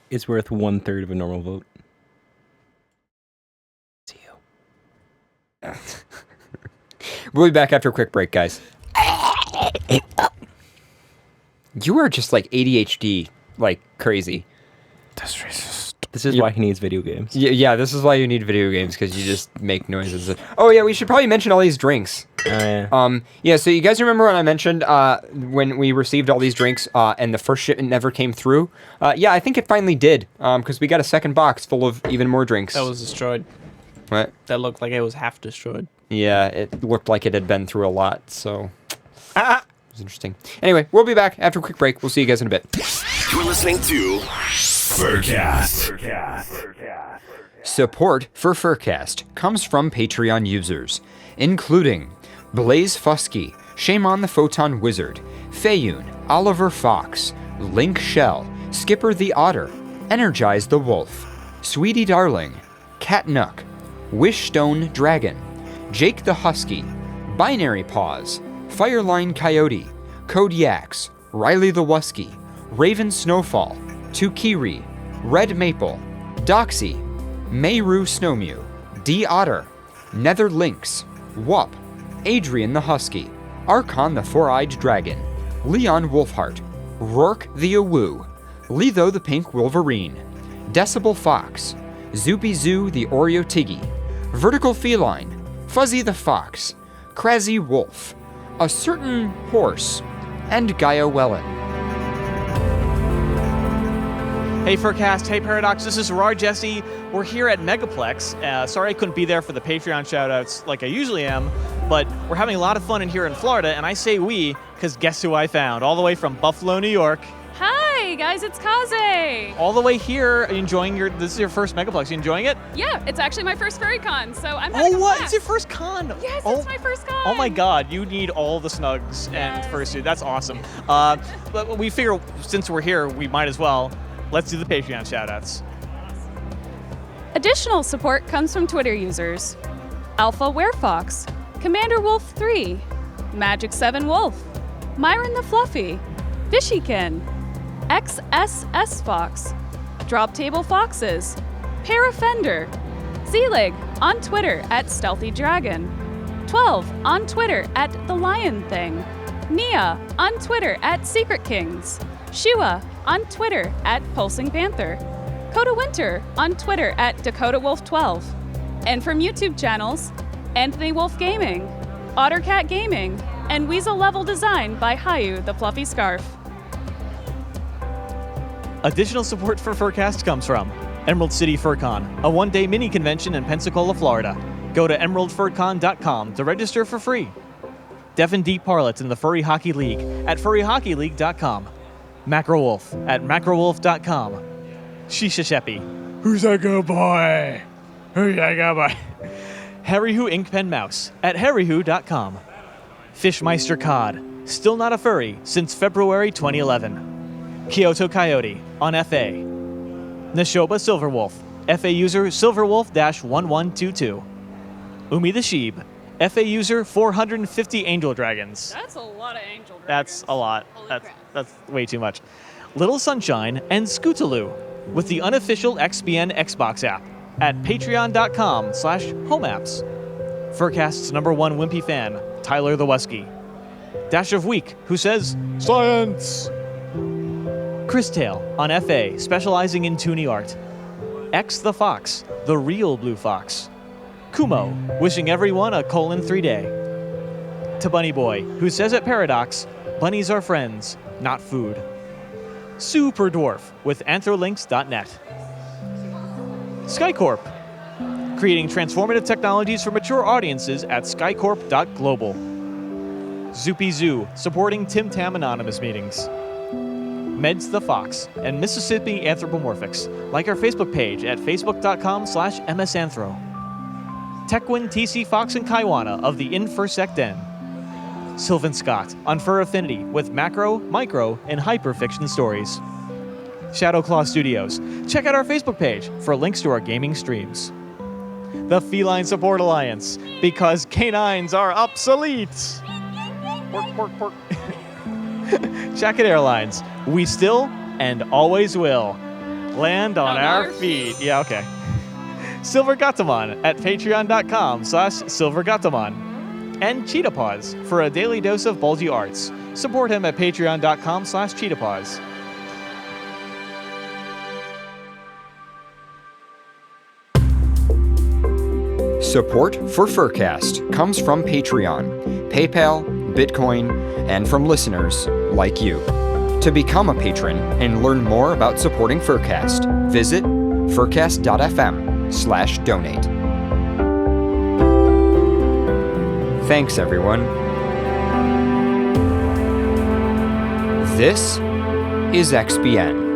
[SPEAKER 3] It's worth 1/3 of a normal vote.
[SPEAKER 1] See you. We'll be back after a quick break, guys. You are just like ADHD, like crazy.
[SPEAKER 2] That's racist.
[SPEAKER 3] This is why he needs video games.
[SPEAKER 1] Yeah, this is why you need video games, because you just make noises. Oh yeah, we should probably mention all these drinks. So you guys remember when I mentioned when we received all these drinks and the first shipment never came through? Yeah, I think it finally did, because we got a second box full of even more drinks.
[SPEAKER 2] That was destroyed.
[SPEAKER 1] What?
[SPEAKER 2] That looked like it was half destroyed.
[SPEAKER 1] Yeah, it looked like it had been through a lot, so... It was interesting. Anyway, we'll be back after a quick break. We'll see you guys in a bit.
[SPEAKER 18] You're listening to FurCast.
[SPEAKER 1] Support for FurCast comes from Patreon users, including Blaze Fusky, Shame on the Photon Wizard, Fayun, Oliver Fox, Link Shell, Skipper the Otter, Energize the Wolf, Sweetie Darling, Cat Nook, Wishstone Dragon, Jake the Husky, Binary Paws, Fireline Coyote, Code Yax, Riley the Wusky, Raven Snowfall, Tukiri, Red Maple, Doxy, Mayru Snowmew, D Otter, Nether Lynx, Wup, Adrian the Husky, Archon the Four-Eyed Dragon, Leon Wolfheart, Rourke the Awoo, Letho the Pink Wolverine, Decibel Fox, Zoopy Zoo the Oreo Tiggy, Vertical Feline, Fuzzy the Fox, Crazy Wolf, A Certain Horse, and Gaia Wellen.
[SPEAKER 19] Hey FurCast, hey Paradox, this is Rar Jesse. We're here at Megaplex. Sorry I couldn't be there for the Patreon shoutouts like I usually am, but we're having a lot of fun in here in Florida, and I say we, because guess who I found? All the way from Buffalo, New York.
[SPEAKER 20] Hi guys, it's Kaze.
[SPEAKER 19] All the way here, enjoying this is your first Megaplex. You enjoying it?
[SPEAKER 20] Yeah, it's actually my first FurryCon, so I'm having a blast.
[SPEAKER 19] It's your first con?
[SPEAKER 20] Yes, it's my first con.
[SPEAKER 19] Oh my god, you need all the snugs and fursuit. That's awesome. But we figure since we're here, we might as well. Let's do the Patreon shoutouts.
[SPEAKER 20] Additional support comes from Twitter users: Alpha Werefox, Commander Wolf 3, Magic 7 Wolf, Myron the Fluffy, Fishykin, XSS Fox, Drop Table Foxes, Parafender, Zelig on Twitter at Stealthy Dragon, 12 on Twitter at The Lion Thing, Nia on Twitter at Secret Kings, Shua on Twitter at Pulsing Panther, Coda Winter on Twitter at Dakota Wolf 12, and from YouTube channels, Anthony Wolf Gaming, Ottercat Gaming, and Weasel Level Design by Hayu the Fluffy Scarf.
[SPEAKER 19] Additional support for FurCast comes from Emerald City FurCon, a one-day mini convention in Pensacola, Florida. Go to emeraldfurcon.com to register for free. Devin D. Parlett in the Furry Hockey League at furryhockeyleague.com. Macrowolf at macrowolf.com. Shisha Sheppy. Who's a good boy? Who's a good boy? Harry Who Inkpen Mouse at harrywho.com. Fishmeister Cod, still not a furry since February 2011. Kyoto Coyote on FA. Nashoba Silverwolf, FA user Silverwolf-1122. Umi the Sheeb, FA user 450 Angel Dragons.
[SPEAKER 20] That's a lot of Angel Dragons.
[SPEAKER 19] That's a lot. That's way too much. Little Sunshine and Scootaloo with the unofficial XBN Xbox app at patreon.com/homeapps. FurCast's #1 Wimpy fan, Tyler the Wusky. Dash of Week, who says, Science! Chris Tail on FA, specializing in toonie art. X the Fox, the real blue fox. Kumo, wishing everyone a colon-3 day. To Bunny Boy, who says at Paradox, bunnies are friends, not food. Super Dwarf with anthrolinks.net. Skycorp, creating transformative technologies for mature audiences at skycorp.global. Zoopy Zoo, supporting Tim Tam Anonymous meetings. Meds the Fox and Mississippi Anthropomorphics. Like our Facebook page at facebook.com/msanthro. Tekwin, TC Fox, and Kaiwana of the Infursect Den. Sylvan Scott on Fur Affinity with macro, micro, and hyperfiction stories. Shadowclaw Studios. Check out our Facebook page for links to our gaming streams. The Feline Support Alliance, because canines are obsolete. Pork, pork, pork. Jacket Airlines. We still and always will land on our feet. Yeah, okay. Silver Gatamon at patreon.com/silvergatamon. And Cheetah Paws for a daily dose of bulgy arts. Support him at patreon.com/cheetahpaws.
[SPEAKER 1] Support for FurCast comes from Patreon, PayPal, Bitcoin, and from listeners like you. To become a patron and learn more about supporting FurCast, visit furcast.fm/donate. Thanks, everyone. This is XBN.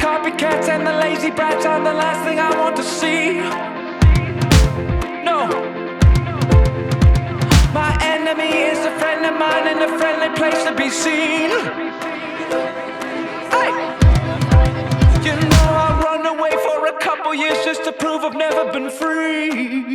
[SPEAKER 21] copycats and the lazy brats are the last thing I want to see. No. My enemy is a friend of mine and a friendly place to be seen. Hey! You know I'll run away for a couple years just to prove I've never been free.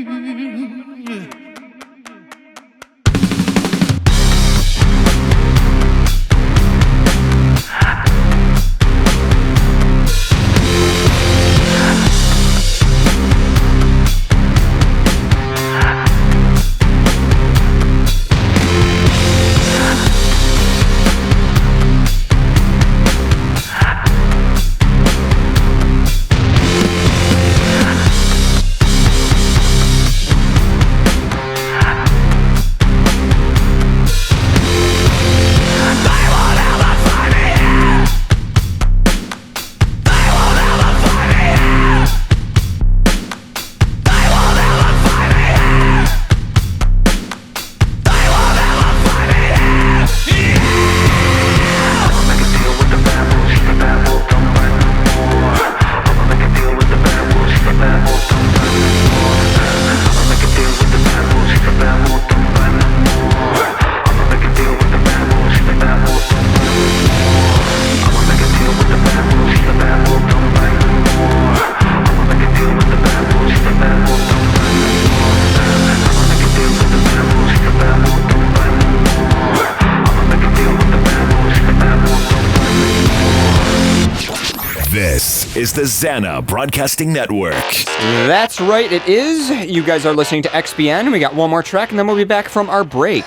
[SPEAKER 18] This is the Zana Broadcasting Network.
[SPEAKER 1] That's right, it is. You guys are listening to XBN. We got one more track, and then we'll be back from our break.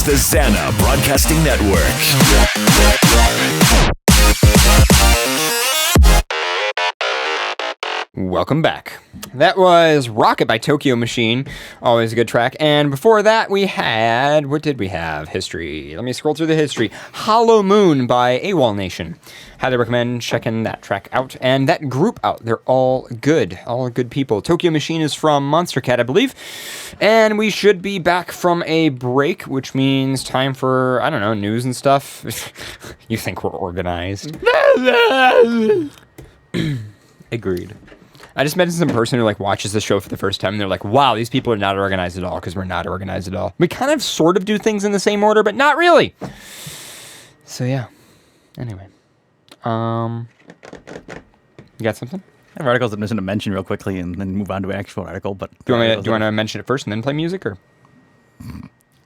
[SPEAKER 18] The Zana Broadcasting Network.
[SPEAKER 1] Welcome back. That was Rocket by Tokyo Machine. Always a good track. And before that, we had... What did we have? History. Let me scroll through the history. Hollow Moon by AWOL Nation. Highly recommend checking that track out. And that group out. They're all good. All good people. Tokyo Machine is from Monster Cat, I believe. And we should be back from a break, which means time for, I don't know, news and stuff. You think we're organized. Agreed. I just met some person who watches the show for the first time and they're like, wow, these people are not organized at all, because we're not organized at all. We kind of sort of do things in the same order, but not really. So yeah. Anyway. You got something?
[SPEAKER 4] I have articles I'm just going to mention real quickly and then move on to an actual article. But
[SPEAKER 1] do you want to mention it first and then play music, or?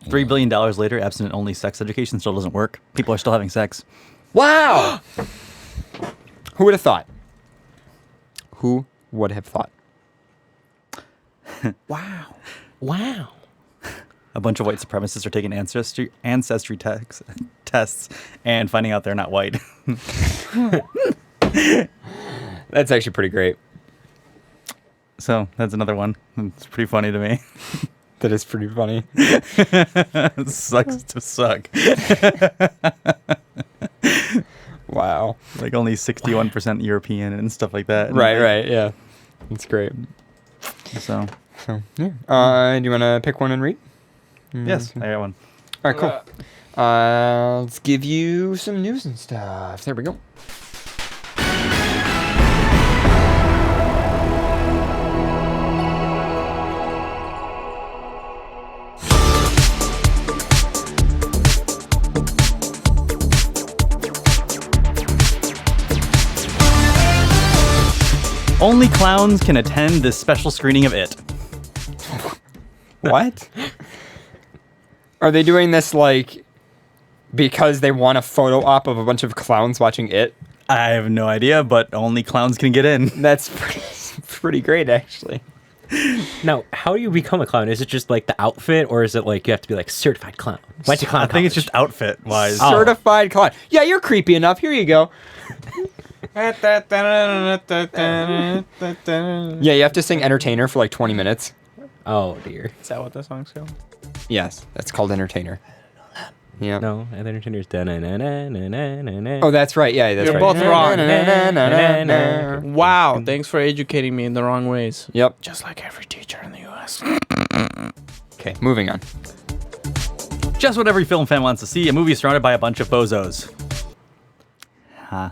[SPEAKER 4] $3 billion later, abstinent-only sex education still doesn't work. People are still having sex.
[SPEAKER 1] Wow! Who would have thought? Who would have thought?
[SPEAKER 4] Wow. Wow. A bunch of white supremacists are taking ancestry tests and finding out they're not white.
[SPEAKER 1] That's actually pretty great.
[SPEAKER 4] So that's another one. It's pretty funny to me.
[SPEAKER 1] That is pretty funny.
[SPEAKER 4] It sucks to suck.
[SPEAKER 1] Wow.
[SPEAKER 4] Like only 61% European and stuff like that.
[SPEAKER 1] Right, yeah. That's great.
[SPEAKER 4] So
[SPEAKER 1] yeah. Do you want to pick one and read?
[SPEAKER 4] Yes, I got one.
[SPEAKER 1] All right, cool. Let's give you some news and stuff. There we go.
[SPEAKER 4] Only clowns can attend this special screening of It.
[SPEAKER 1] What? Are they doing this like because they want a photo op of a bunch of clowns watching It?
[SPEAKER 4] I have no idea, but only clowns can get in.
[SPEAKER 1] That's pretty great, actually.
[SPEAKER 3] Now, how do you become a clown? Is it just like the outfit, or is it like you have to be like certified clown? Went to clown
[SPEAKER 4] I think it's just outfit wise.
[SPEAKER 1] Certified clown. Yeah, you're creepy enough. Here you go. Yeah, you have to sing Entertainer for like 20 minutes.
[SPEAKER 3] Oh, dear.
[SPEAKER 2] Is that what the song's called?
[SPEAKER 1] Yes, that's called Entertainer. Yeah.
[SPEAKER 3] No, Entertainer's
[SPEAKER 1] Oh, that's right. Yeah, that's
[SPEAKER 2] You're
[SPEAKER 1] right.
[SPEAKER 2] both wrong.
[SPEAKER 1] Na-na-na-na-na-na.
[SPEAKER 2] Wow, thanks for educating me in the wrong ways.
[SPEAKER 1] Yep.
[SPEAKER 2] Just like every teacher in the U.S.
[SPEAKER 1] Okay, moving on.
[SPEAKER 4] Just what every film fan wants to see, a movie surrounded by a bunch of bozos. Huh.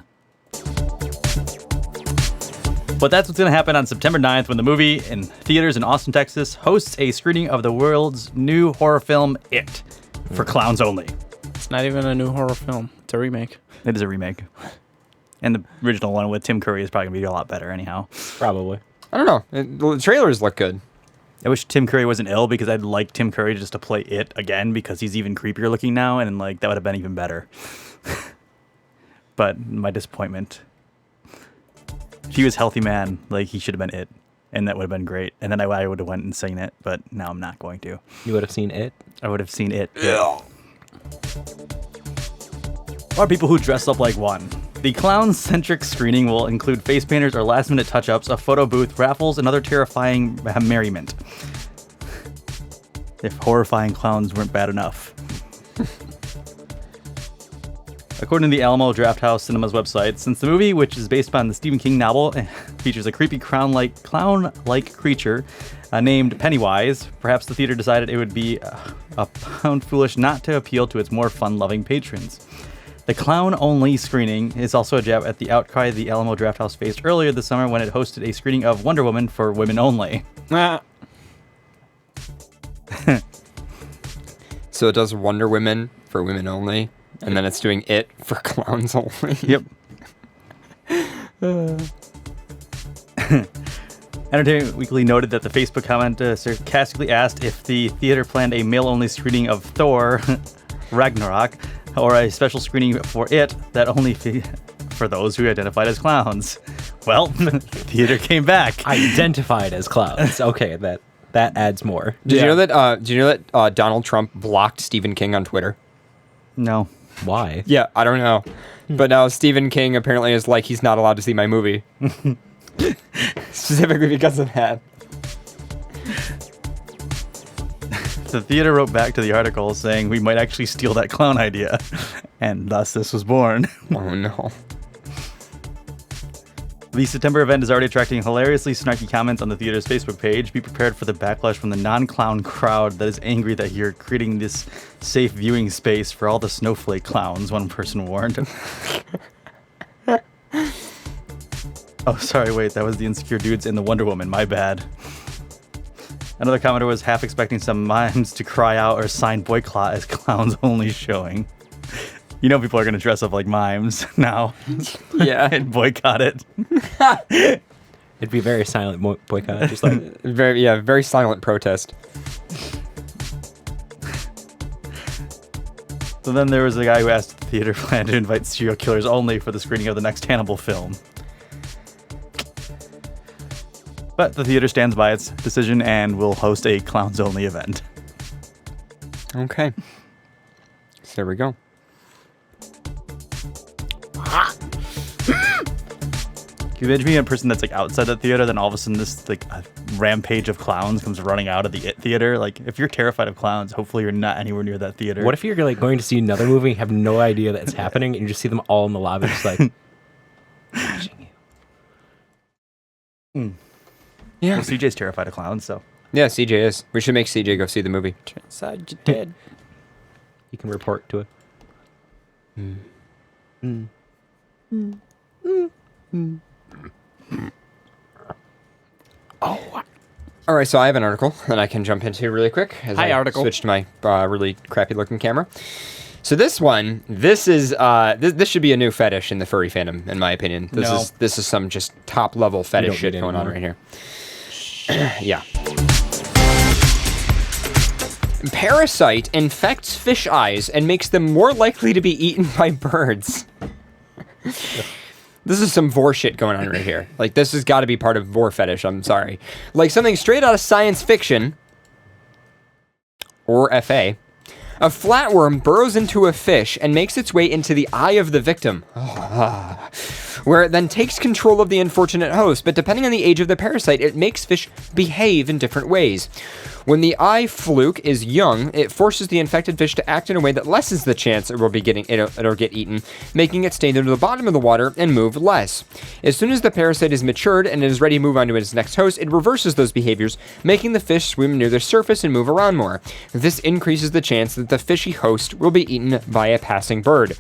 [SPEAKER 4] But that's what's going to happen on September 9th when the movie in theaters in Austin, Texas hosts a screening of the world's new horror film, It, for clowns only.
[SPEAKER 2] It's not even a new horror film. It's a remake.
[SPEAKER 4] It is a remake. And the original one with Tim Curry is probably going to be a lot better anyhow.
[SPEAKER 3] Probably.
[SPEAKER 1] I don't know. The trailers look good.
[SPEAKER 4] I wish Tim Curry wasn't ill because I'd like Tim Curry just to play It again because he's even creepier looking now and like that would have been even better. But my disappointment. If he was healthy man, like he should have been It. And that would have been great. And then I would have went and seen it, but now I'm not going to.
[SPEAKER 3] You would have seen It?
[SPEAKER 4] I would have seen It. Yeah. Or people who dress up like one. The clown-centric screening will include face painters or last-minute touch-ups, a photo booth, raffles, and other terrifying merriment. If horrifying clowns weren't bad enough. According to the Alamo Drafthouse Cinema's website, since the movie, which is based on the Stephen King novel, features a creepy clown-like creature named Pennywise, perhaps the theater decided it would be a pound foolish not to appeal to its more fun-loving patrons. The clown-only screening is also a jab at the outcry the Alamo Drafthouse faced earlier this summer when it hosted a screening of Wonder Woman for women only.
[SPEAKER 1] So it does Wonder Woman for women only, and then it's doing It for clowns only.
[SPEAKER 4] Yep. Entertainment Weekly noted that the Facebook comment sarcastically asked if the theater planned a male-only screening of Thor Ragnarok or a special screening for It that only for those who identified as clowns. Well, the theater came back.
[SPEAKER 3] Identified as clowns. Okay, that adds more.
[SPEAKER 1] Did you know that Donald Trump blocked Stephen King on Twitter?
[SPEAKER 4] No.
[SPEAKER 3] Why?
[SPEAKER 1] Yeah, I don't know. But now Stephen King apparently is like, he's not allowed to see my movie. Specifically because of that.
[SPEAKER 4] The theater wrote back to the article saying we might actually steal that clown idea. And thus this was born.
[SPEAKER 1] Oh no.
[SPEAKER 4] The September event is already attracting hilariously snarky comments on the theater's Facebook page. Be prepared for the backlash from the non-clown crowd that is angry that you're creating this safe viewing space for all the snowflake clowns, one person warned. Oh, sorry, wait, that was the insecure dudes in the Wonder Woman, my bad. Another commenter was half expecting some mimes to cry out or sign boycott as clowns only showing. You know people are going to dress up like mimes now.
[SPEAKER 1] Yeah.
[SPEAKER 4] And boycott it.
[SPEAKER 3] It'd be very silent boycott. Just like
[SPEAKER 1] very silent protest.
[SPEAKER 4] So then there was a guy who asked if the theater planned to invite serial killers only for the screening of the next Hannibal film. But the theater stands by its decision and will host a clowns-only event.
[SPEAKER 1] Okay. So there we go.
[SPEAKER 4] Can you imagine being a person that's like outside the theater, then all of a sudden this like a rampage of clowns comes running out of the It theater? Like, if you're terrified of clowns, hopefully you're not anywhere near that theater.
[SPEAKER 3] What if you're like going to see another movie, have no idea that it's happening, and you just see them all in the lobby, just like watching you?
[SPEAKER 1] Yeah.
[SPEAKER 4] Well, CJ's terrified of clowns, so.
[SPEAKER 1] Yeah, CJ is. We should make CJ go see the movie.
[SPEAKER 2] Inside your dead.
[SPEAKER 3] You can report to it.
[SPEAKER 1] Oh. All right, so I have an article that I can jump into really quick as I switch to my really crappy looking camera. So this one, this is this should be a new fetish in the furry fandom, in my opinion. This is some just top level fetish shit going on right here. Yeah. Parasite infects fish eyes and makes them more likely to be eaten by birds. This is some vor shit going on right here. Like, this has got to be part of vor fetish, I'm sorry. Like something straight out of science fiction, or FA, a flatworm burrows into a fish and makes its way into the eye of the victim, where it then takes control of the unfortunate host. But depending on the age of the parasite, it makes fish behave in different ways. When the eye fluke is young, it forces the infected fish to act in a way that lessens the chance it'll get eaten, making it stay near the bottom of the water and move less. As soon as the parasite is matured and it is ready to move on to its next host, it reverses those behaviors, making the fish swim near the surface and move around more. This increases the chance that the fishy host will be eaten by a passing bird.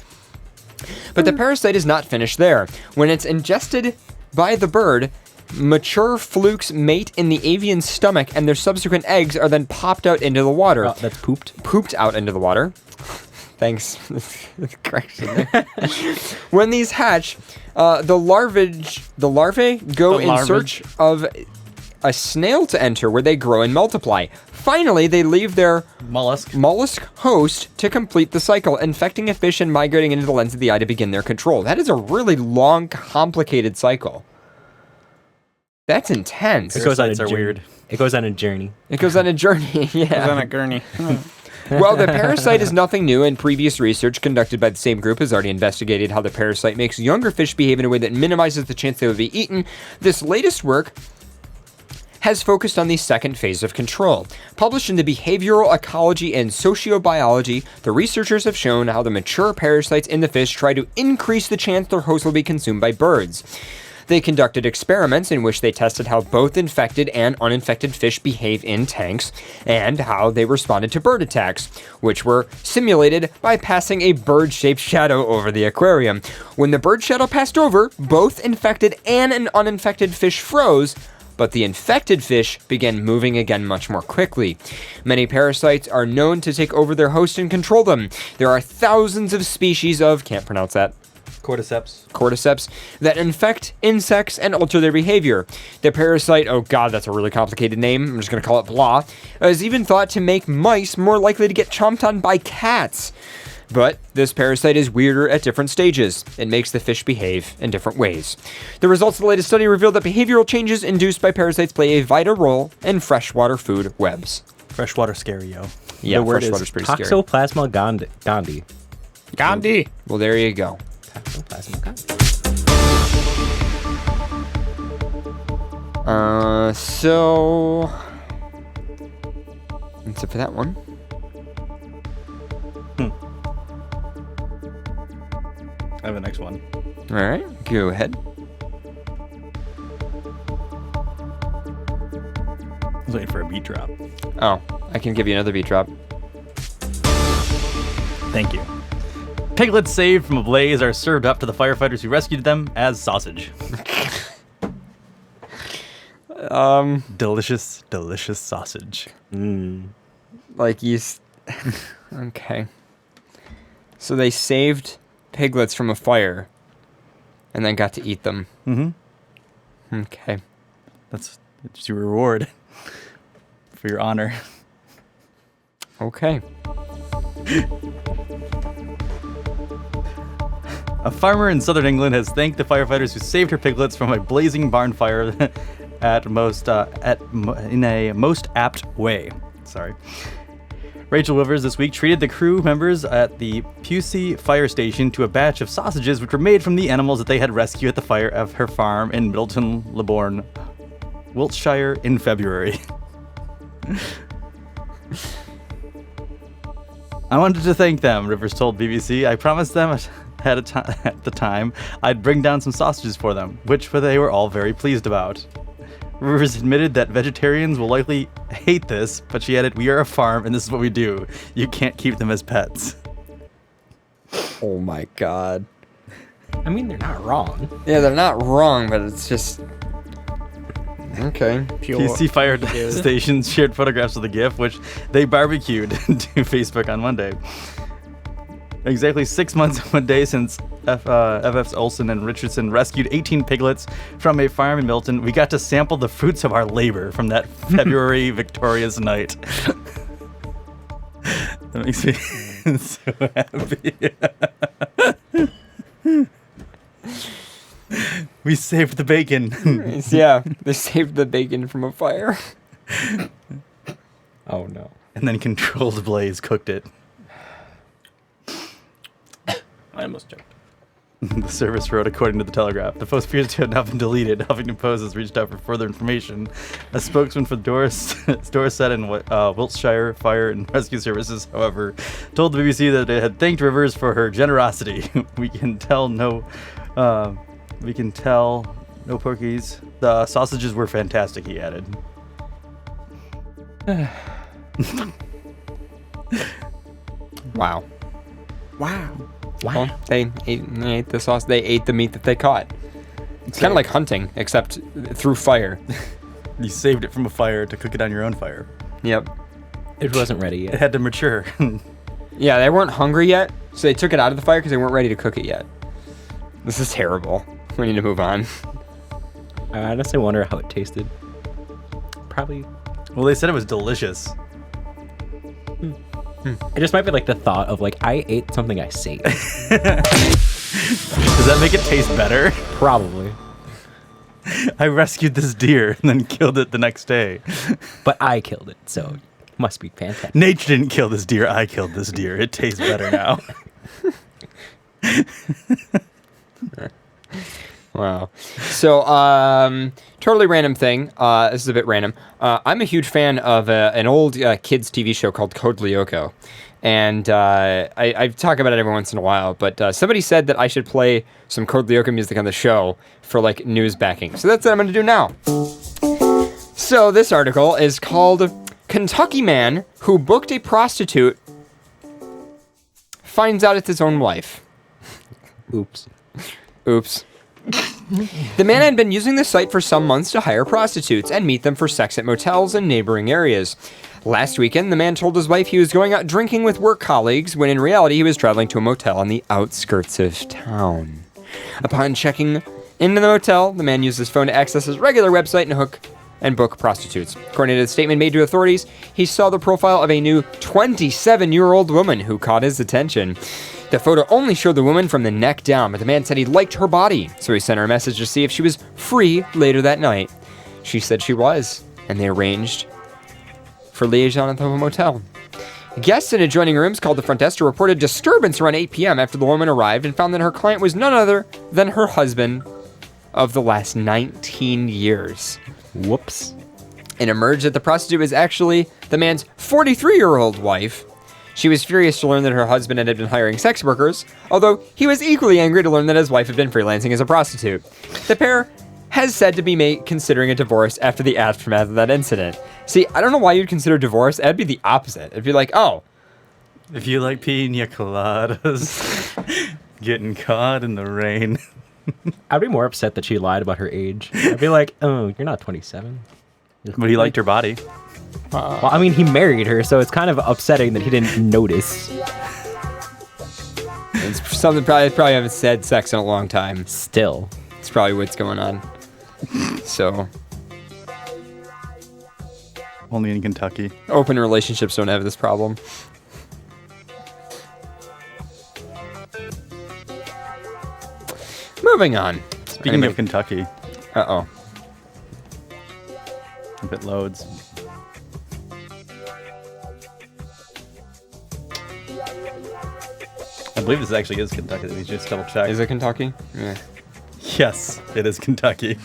[SPEAKER 1] But the parasite is not finished there. When it's ingested by the bird, mature flukes mate in the avian's stomach, and their subsequent eggs are then popped out into the water.
[SPEAKER 3] Oh, that's pooped?
[SPEAKER 1] Pooped out into the water. Thanks. Correction there. When these hatch, the larvae go in search of a snail to enter, where they grow and multiply. Finally, they leave their mollusk host to complete the cycle, infecting a fish and migrating into the lens of the eye to begin their control. That is a really long, complicated cycle. That's intense.
[SPEAKER 3] It goes on a journey. It goes on a journey.
[SPEAKER 1] It goes on a journey, yeah.
[SPEAKER 2] It goes on a gurney.
[SPEAKER 1] Well, the parasite is nothing new, and previous research conducted by the same group has already investigated how the parasite makes younger fish behave in a way that minimizes the chance they will be eaten. This latest work has focused on the second phase of control. Published in the Behavioral Ecology and Sociobiology, the researchers have shown how the mature parasites in the fish try to increase the chance their host will be consumed by birds. They conducted experiments in which they tested how both infected and uninfected fish behave in tanks, and how they responded to bird attacks, which were simulated by passing a bird-shaped shadow over the aquarium. When the bird shadow passed over, both infected and an uninfected fish froze, but the infected fish began moving again much more quickly. Many parasites are known to take over their host and control them. There are thousands of species of, can't pronounce that, cordyceps that infect insects and alter their behavior. The parasite, oh god, that's a really complicated name, I'm just going to call it blah, is even thought to make mice more likely to get chomped on by cats. But this parasite is weirder at different stages. It makes the fish behave in different ways. The results of the latest study revealed that behavioral changes induced by parasites play a vital role in freshwater food webs.
[SPEAKER 4] Freshwater scary, yo.
[SPEAKER 1] Yeah,
[SPEAKER 3] the word
[SPEAKER 1] freshwater's
[SPEAKER 3] is
[SPEAKER 1] pretty scary.
[SPEAKER 3] Toxoplasma gondii.
[SPEAKER 2] Gandhi.
[SPEAKER 1] Well, there you go.
[SPEAKER 3] Toxoplasma gondii.
[SPEAKER 1] So that's it for that one.
[SPEAKER 4] I have the next one.
[SPEAKER 1] All right, go ahead.
[SPEAKER 4] I was waiting for a beat drop.
[SPEAKER 1] Oh, I can give you another beat drop.
[SPEAKER 4] Thank you. Piglets saved from a blaze are served up to the firefighters who rescued them as sausage. Delicious, delicious sausage.
[SPEAKER 1] Like okay. So they saved piglets from a fire and then got to eat them.
[SPEAKER 4] Mm-hmm.
[SPEAKER 1] Okay.
[SPEAKER 4] That's your reward for your honor.
[SPEAKER 1] Okay.
[SPEAKER 4] A farmer in southern England has thanked the firefighters who saved her piglets from a blazing barn fire in a most apt way. Sorry. Rachel Wivers this week treated the crew members at the Pusey fire station to a batch of sausages which were made from the animals that they had rescued at the fire of her farm in Middleton Leborn, Wiltshire in February. I wanted to thank them, Rivers told BBC. I promised them at the time I'd bring down some sausages for them, which they were all very pleased about. Rivers admitted that vegetarians will likely hate this, but she added, "We are a farm and this is what we do. You can't keep them as pets."
[SPEAKER 1] Oh my god.
[SPEAKER 3] I mean, they're not wrong.
[SPEAKER 1] Yeah, they're not wrong, but it's just... Okay.
[SPEAKER 4] PC fire stations shared photographs of the GIF, which they barbecued to Facebook on Monday. Exactly 6 months and 1 day since FFs Olsen and Richardson rescued 18 piglets from a farm in Milton, we got to sample the fruits of our labor from that February victorious night. That makes me so happy. We saved the bacon.
[SPEAKER 1] Yeah, they saved the bacon from a fire.
[SPEAKER 3] Oh no.
[SPEAKER 4] And then controlled blaze cooked it.
[SPEAKER 2] I almost choked.
[SPEAKER 4] The service wrote, according to the Telegraph, the post appears to have not been deleted. Huffington Post has reached out for further information. A spokesman for Dorset and Wiltshire Fire and Rescue Services, however, told the BBC that it had thanked Rivers for her generosity. We can tell no porkies. The sausages were fantastic, he added.
[SPEAKER 1] Wow.
[SPEAKER 3] Wow.
[SPEAKER 1] Well, they ate the sauce. They ate the meat that they caught. It's kind of like hunting, except through fire.
[SPEAKER 4] You saved it from a fire to cook it on your own fire.
[SPEAKER 1] Yep.
[SPEAKER 3] It wasn't ready yet.
[SPEAKER 4] It had to mature.
[SPEAKER 1] Yeah, they weren't hungry yet, so they took it out of the fire because they weren't ready to cook it yet. This is terrible. We need to move on.
[SPEAKER 3] I honestly wonder how it tasted. Probably.
[SPEAKER 4] Well, they said it was delicious.
[SPEAKER 3] It just might be like the thought of like, I ate something I saved.
[SPEAKER 4] Does that make it taste better?
[SPEAKER 3] Probably.
[SPEAKER 4] I rescued this deer and then killed it the next day.
[SPEAKER 3] But I killed it, so it must be fantastic.
[SPEAKER 4] Nature didn't kill this deer. I killed this deer. It tastes better now.
[SPEAKER 1] Wow. So, totally random thing. This is a bit random. I'm a huge fan of an old kids TV show called Code Lyoko. And I talk about it every once in a while, but somebody said that I should play some Code Lyoko music on the show for like news backing. So that's what I'm going to do now. So this article is called Kentucky Man Who Booked a Prostitute Finds Out It's His Own Wife.
[SPEAKER 3] Oops.
[SPEAKER 1] Oops. The man had been using the site for some months to hire prostitutes and meet them for sex at motels in neighboring areas. Last weekend, the man told his wife he was going out drinking with work colleagues, when in reality he was traveling to a motel on the outskirts of town. Upon checking into the motel, the man used his phone to access his regular website and book prostitutes. According to the statement made to authorities, he saw the profile of a new 27-year-old woman who caught his attention. The photo only showed the woman from the neck down, but the man said he liked her body, so he sent her a message to see if she was free later that night. She said she was, and they arranged for liaison at the motel. Guests in adjoining rooms called the front desk to report a disturbance around 8 p.m. after the woman arrived and found that her client was none other than her husband of the last 19 years.
[SPEAKER 3] Whoops.
[SPEAKER 1] It emerged that the prostitute was actually the man's 43-year-old wife. She was furious to learn that her husband had been hiring sex workers, although he was equally angry to learn that his wife had been freelancing as a prostitute. The pair has said to be considering a divorce after the aftermath of that incident. See, I don't know why you'd consider divorce. That'd be the opposite. It'd be like, oh,
[SPEAKER 4] if you like pina coladas, getting caught in the rain.
[SPEAKER 3] I'd be more upset that she lied about her age. I'd be like, oh, you're not 27.
[SPEAKER 4] But he liked her body.
[SPEAKER 3] Well, I mean, he married her, so it's kind of upsetting that he didn't notice.
[SPEAKER 1] It's something probably haven't said sex in a long time.
[SPEAKER 3] Still.
[SPEAKER 1] It's probably what's going on. So.
[SPEAKER 4] Only in Kentucky.
[SPEAKER 1] Open relationships don't have this problem. Moving on.
[SPEAKER 4] Speaking of Kentucky.
[SPEAKER 1] Uh-oh.
[SPEAKER 4] If it loads. I believe this actually is Kentucky. Let me just double check.
[SPEAKER 1] Is it Kentucky? Yeah.
[SPEAKER 4] Yes, it is Kentucky.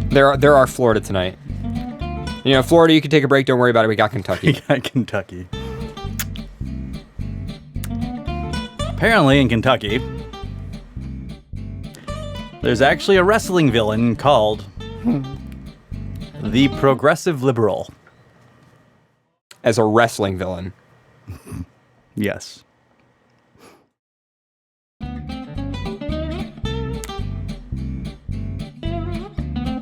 [SPEAKER 1] There are Florida tonight. You know, Florida, you can take a break. Don't worry about it. We got Kentucky.
[SPEAKER 4] We got Kentucky. Apparently in Kentucky, there's actually a wrestling villain called the Progressive Liberal.
[SPEAKER 1] As a wrestling villain.
[SPEAKER 4] Yes.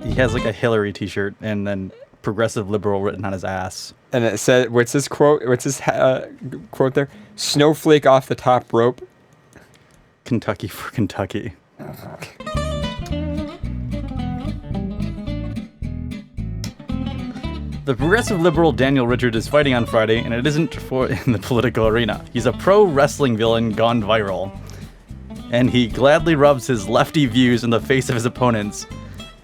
[SPEAKER 4] He has like a Hillary t-shirt and then progressive liberal written on his ass.
[SPEAKER 1] And it said, what's his quote? What's his quote there? Snowflake off the top rope.
[SPEAKER 4] Kentucky for Kentucky. The progressive liberal Daniel Richards is fighting on Friday, and it isn't in the political arena. He's a pro wrestling villain gone viral. And he gladly rubs his lefty views in the face of his opponents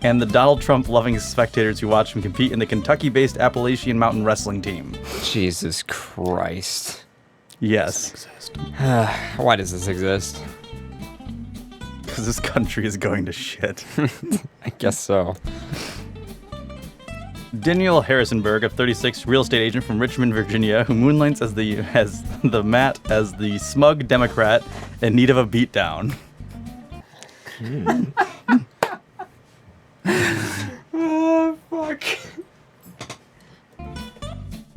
[SPEAKER 4] and the Donald Trump loving spectators who watch him compete in the Kentucky-based Appalachian Mountain Wrestling team.
[SPEAKER 1] Jesus Christ.
[SPEAKER 4] Yes.
[SPEAKER 1] Why does this exist?
[SPEAKER 4] Because this country is going to shit.
[SPEAKER 1] I guess so.
[SPEAKER 4] Daniel Harrisonburg, a 36 real estate agent from Richmond, Virginia, who moonlights as the smug Democrat in need of a beatdown.
[SPEAKER 1] Oh, fuck.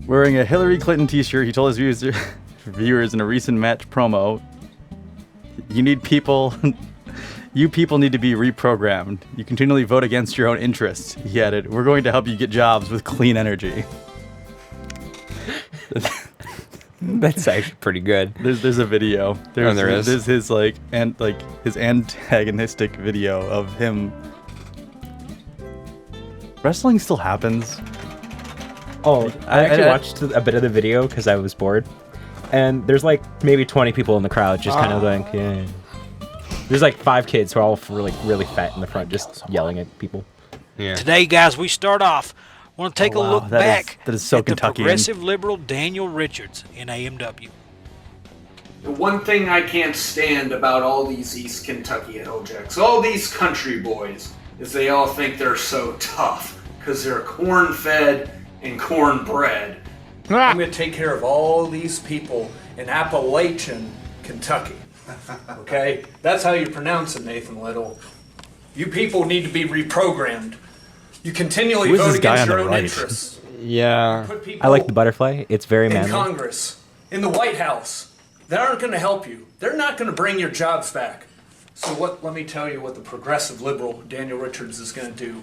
[SPEAKER 4] Wearing a Hillary Clinton t-shirt, he told his viewers in a recent match promo, you people need to be reprogrammed. You continually vote against your own interests. He added, we're going to help you get jobs with clean energy.
[SPEAKER 1] That's actually pretty good.
[SPEAKER 4] There's a video.
[SPEAKER 1] There is.
[SPEAKER 4] There's his his antagonistic video of him. Wrestling still happens.
[SPEAKER 3] Oh, I actually watched a bit of the video because I was bored. And there's like maybe 20 people in the crowd just kind of like, yeah. There's like 5 kids who are all really fat in the front just yelling at people.
[SPEAKER 1] Yeah.
[SPEAKER 6] Today, guys, we start off. I want to take a look back
[SPEAKER 4] that is so
[SPEAKER 6] at the
[SPEAKER 4] Kentuckian.
[SPEAKER 6] progressive liberal Daniel Richards in AMW.
[SPEAKER 22] The one thing I can't stand about all these East Kentucky Helljacks, all these country boys, is they all think they're so tough because they're corn-fed and cornbred. I'm going to take care of all these people in Appalachian, Kentucky. Okay? That's how you pronounce it, Nathan Little. You people need to be reprogrammed. You continually vote against your own interests.
[SPEAKER 1] Yeah.
[SPEAKER 3] I like the butterfly. It's very
[SPEAKER 22] In
[SPEAKER 3] manly.
[SPEAKER 22] Congress, in the White House, they aren't going to help you. They're not going to bring your jobs back. So let me tell you what the progressive liberal Daniel Richards is going to do.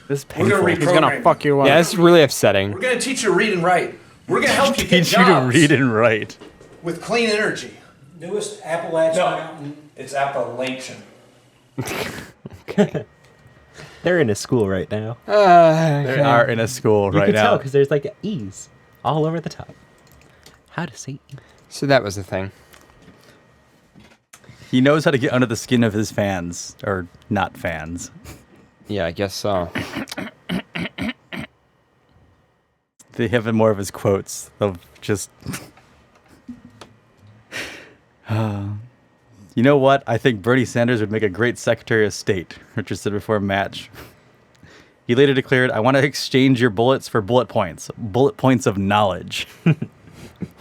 [SPEAKER 4] This
[SPEAKER 22] We're going to reprogram.
[SPEAKER 2] He's gonna fuck you up.
[SPEAKER 1] Yeah, it's really upsetting.
[SPEAKER 22] We're going to teach you to read and write. We're going to help you get
[SPEAKER 4] Teach you to
[SPEAKER 22] jobs
[SPEAKER 4] read and write.
[SPEAKER 22] with clean energy.
[SPEAKER 12] Newest Appalachian Mountain.
[SPEAKER 22] It's Appalachian.
[SPEAKER 3] They're in a school right now.
[SPEAKER 4] They are in a school
[SPEAKER 3] You
[SPEAKER 4] right
[SPEAKER 3] can tell
[SPEAKER 4] now.
[SPEAKER 3] because there's like E's all over the top. How to say E.
[SPEAKER 1] So that was the thing.
[SPEAKER 4] He knows how to get under the skin of his fans, or not fans.
[SPEAKER 1] Yeah, I guess so.
[SPEAKER 4] They have more of his quotes of just... You know what? I think Bernie Sanders would make a great Secretary of State, Richard said before a match. He later declared, I want to exchange your bullets for bullet points. Bullet points of knowledge.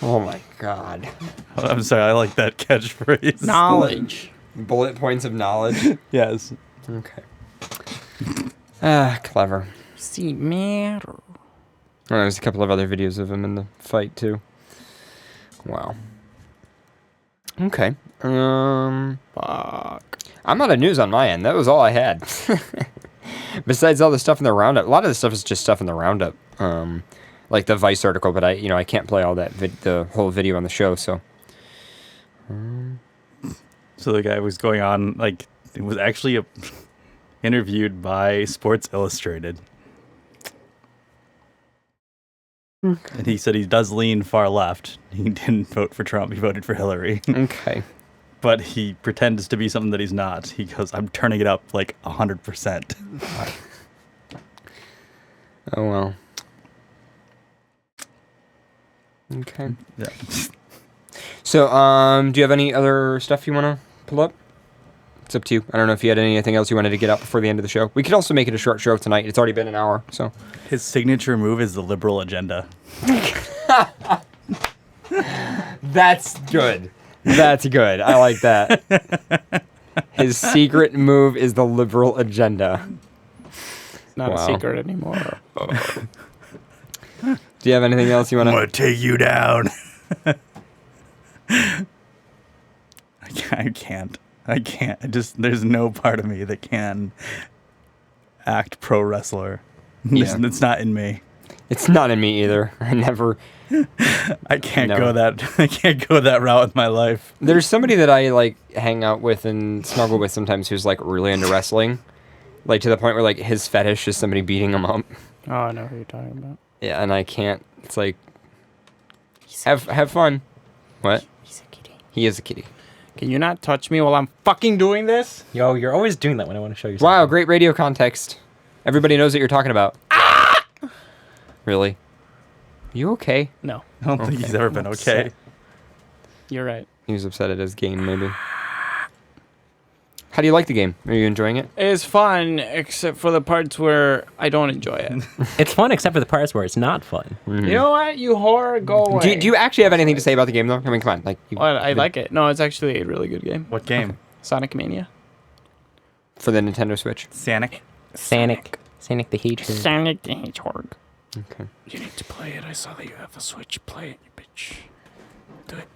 [SPEAKER 1] Oh my god.
[SPEAKER 4] I'm sorry, I like that catchphrase.
[SPEAKER 1] Knowledge. Bullet points of knowledge?
[SPEAKER 4] Yes.
[SPEAKER 1] Okay. Clever.
[SPEAKER 2] See, matter.
[SPEAKER 1] Oh, there's a couple of other videos of him in the fight, too. Wow. Okay. Fuck. I'm out of news on my end. That was all I had. Besides all the stuff in the roundup. A lot of the stuff is just stuff in the roundup. Like the Vice article, but I can't play all that the whole video on the show, so.
[SPEAKER 4] So the guy was going on, like, it was actually interviewed by Sports Illustrated. And he said he does lean far left. He didn't vote for Trump. He voted for Hillary.
[SPEAKER 1] Okay.
[SPEAKER 4] But he pretends to be something that he's not. He goes, I'm turning it up like 100%.
[SPEAKER 1] Oh, well. Okay.
[SPEAKER 4] Yeah.
[SPEAKER 1] So, do you have any other stuff you want to pull up? It's up to you. I don't know if you had anything else you wanted to get out before the end of the show. We could also make it a short show tonight. It's already been an hour, so.
[SPEAKER 4] His signature move is the liberal agenda.
[SPEAKER 1] That's good. That's good. I like that. His secret move is the liberal agenda.
[SPEAKER 2] It's not a secret anymore.
[SPEAKER 1] Do you have anything else you want to?
[SPEAKER 4] I'm going to take you down. I can't. There's no part of me that can act pro wrestler.
[SPEAKER 1] Yeah.
[SPEAKER 4] It's not in me.
[SPEAKER 1] It's not in me either. I never.
[SPEAKER 4] I can't go that route with my life.
[SPEAKER 1] There's somebody that I like hang out with and snuggle with sometimes who's like really into wrestling, like to the point where like his fetish is somebody beating him up.
[SPEAKER 2] Oh, I know who you're talking about.
[SPEAKER 1] Yeah, and I can't. It's like have fun. What?
[SPEAKER 3] He's a kitty.
[SPEAKER 1] He is a kitty.
[SPEAKER 2] Can you not touch me while I'm fucking doing this?
[SPEAKER 3] Yo, you're always doing that when I want to show you something.
[SPEAKER 1] Wow, great radio context. Everybody knows what you're talking about. Ah! Really? You okay?
[SPEAKER 2] No.
[SPEAKER 4] I don't think he's ever been okay.
[SPEAKER 2] You're right.
[SPEAKER 1] He was upset at his game, maybe. How do you like the game? Are you enjoying it?
[SPEAKER 2] It's fun, except for the parts where I don't enjoy it.
[SPEAKER 3] It's fun except for the parts where it's not fun.
[SPEAKER 1] Mm-hmm.
[SPEAKER 2] You know what? You whore, go away.
[SPEAKER 1] Do you actually have anything to say about the game, though? I mean, come on. Like,
[SPEAKER 2] Well, I like it. No, it's actually a really good game.
[SPEAKER 4] What game?
[SPEAKER 2] Okay. Sonic Mania.
[SPEAKER 1] For the Nintendo Switch.
[SPEAKER 4] Sonic
[SPEAKER 3] the Hedgehog.
[SPEAKER 2] Sonic the Hedgehog.
[SPEAKER 1] Okay.
[SPEAKER 6] You need to play it. I saw that you have a Switch. Play it, you bitch. Do it.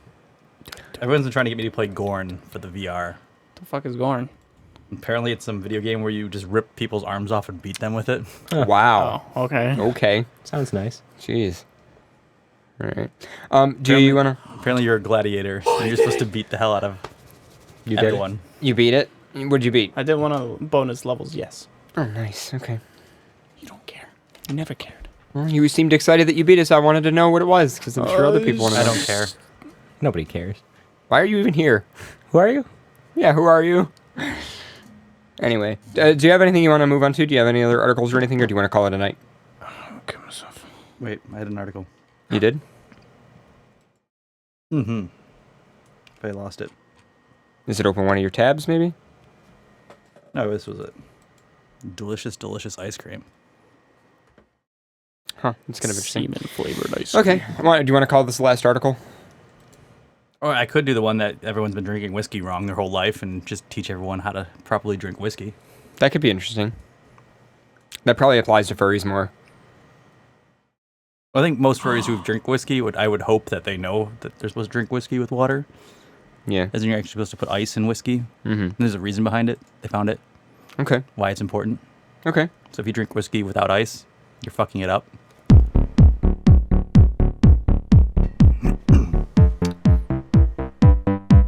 [SPEAKER 4] Everyone's been trying to get me to play Gorn for the VR.
[SPEAKER 2] The fuck is Gorn?
[SPEAKER 4] Apparently, it's some video game where you just rip people's arms off and beat them with it.
[SPEAKER 1] Wow.
[SPEAKER 2] Oh, okay.
[SPEAKER 1] Okay.
[SPEAKER 3] Sounds nice.
[SPEAKER 1] Jeez. All right. Do you want to...
[SPEAKER 4] Apparently, you're a gladiator, and you're supposed to beat the hell out of everyone.
[SPEAKER 1] You beat it? What'd you beat?
[SPEAKER 2] I did one of the bonus levels, yes.
[SPEAKER 1] Oh, nice. Okay.
[SPEAKER 2] You don't care. You never cared.
[SPEAKER 1] Well, you seemed excited that you beat it, so I wanted to know what it was, because I'm sure other people want to know.
[SPEAKER 4] I don't care.
[SPEAKER 3] Nobody cares.
[SPEAKER 1] Why are you even here?
[SPEAKER 3] Who are you?
[SPEAKER 1] Yeah, who are you? Anyway, do you have anything you want to move on to? Do you have any other articles or anything, or do you want to call it a night?
[SPEAKER 6] Okay, myself.
[SPEAKER 4] Wait, I had an article.
[SPEAKER 1] You did?
[SPEAKER 4] Mm-hmm. I lost it.
[SPEAKER 1] Is it open one of your tabs, maybe?
[SPEAKER 4] No, this was it. Delicious, delicious ice cream.
[SPEAKER 1] Huh, that's kind of interesting.
[SPEAKER 2] Semen-flavored ice cream.
[SPEAKER 1] Okay, do you want to call this the last article?
[SPEAKER 4] Or I could do the one that everyone's been drinking whiskey wrong their whole life and just teach everyone how to properly drink whiskey.
[SPEAKER 1] That could be interesting. That probably applies to furries more.
[SPEAKER 4] I think most furries who drink whiskey, I would hope that they know that they're supposed to drink whiskey with water.
[SPEAKER 1] Yeah.
[SPEAKER 4] As in you're actually supposed to put ice in whiskey.
[SPEAKER 1] Mm-hmm.
[SPEAKER 4] And there's a reason behind it. They found it.
[SPEAKER 1] Okay.
[SPEAKER 4] Why it's important.
[SPEAKER 1] Okay.
[SPEAKER 4] So if you drink whiskey without ice, you're fucking it up.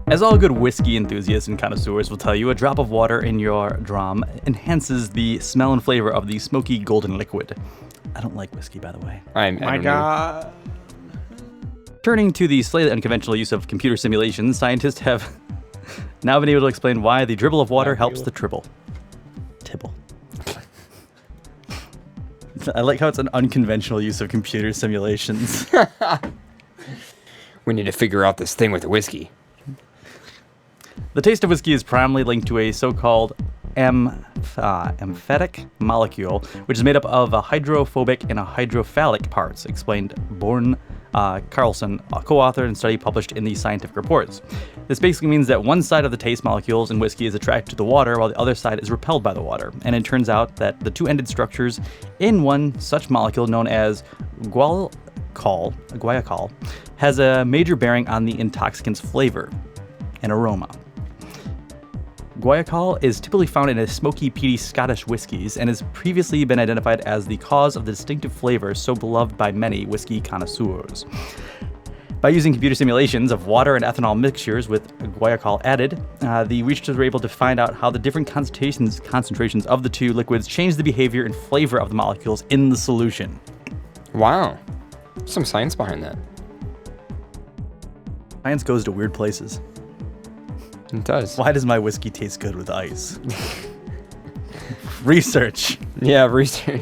[SPEAKER 4] As all good whiskey enthusiasts and connoisseurs will tell you, a drop of water in your dram enhances the smell and flavor of the smoky golden liquid. I don't like whiskey, by the way.
[SPEAKER 2] My God.
[SPEAKER 4] Turning to the slightly unconventional use of computer simulations, scientists have now been able to explain why the dribble of water helps the tribble. Tibble. I like how it's an unconventional use of computer simulations.
[SPEAKER 1] We need to figure out this thing with the whiskey.
[SPEAKER 4] The taste of whiskey is primarily linked to a so-called emphatic molecule, which is made up of a hydrophobic and a hydrophilic parts, explained Born Carlson, a co-author and study published in the Scientific Reports. This basically means that one side of the taste molecules in whiskey is attracted to the water, while the other side is repelled by the water. And it turns out that the two-ended structures in one such molecule, known as guaiacol, has a major bearing on the intoxicant's flavor and aroma. Guaiacol is typically found in a smoky, peaty Scottish whiskies and has previously been identified as the cause of the distinctive flavor so beloved by many whiskey connoisseurs. By using computer simulations of water and ethanol mixtures with guaiacol added, the researchers were able to find out how the different concentrations of the two liquids change the behavior and flavor of the molecules in the solution.
[SPEAKER 1] Wow. Some science behind that.
[SPEAKER 4] Science goes to weird places.
[SPEAKER 1] It does.
[SPEAKER 4] Why does my whiskey taste good with ice? Research.
[SPEAKER 1] Yeah, research.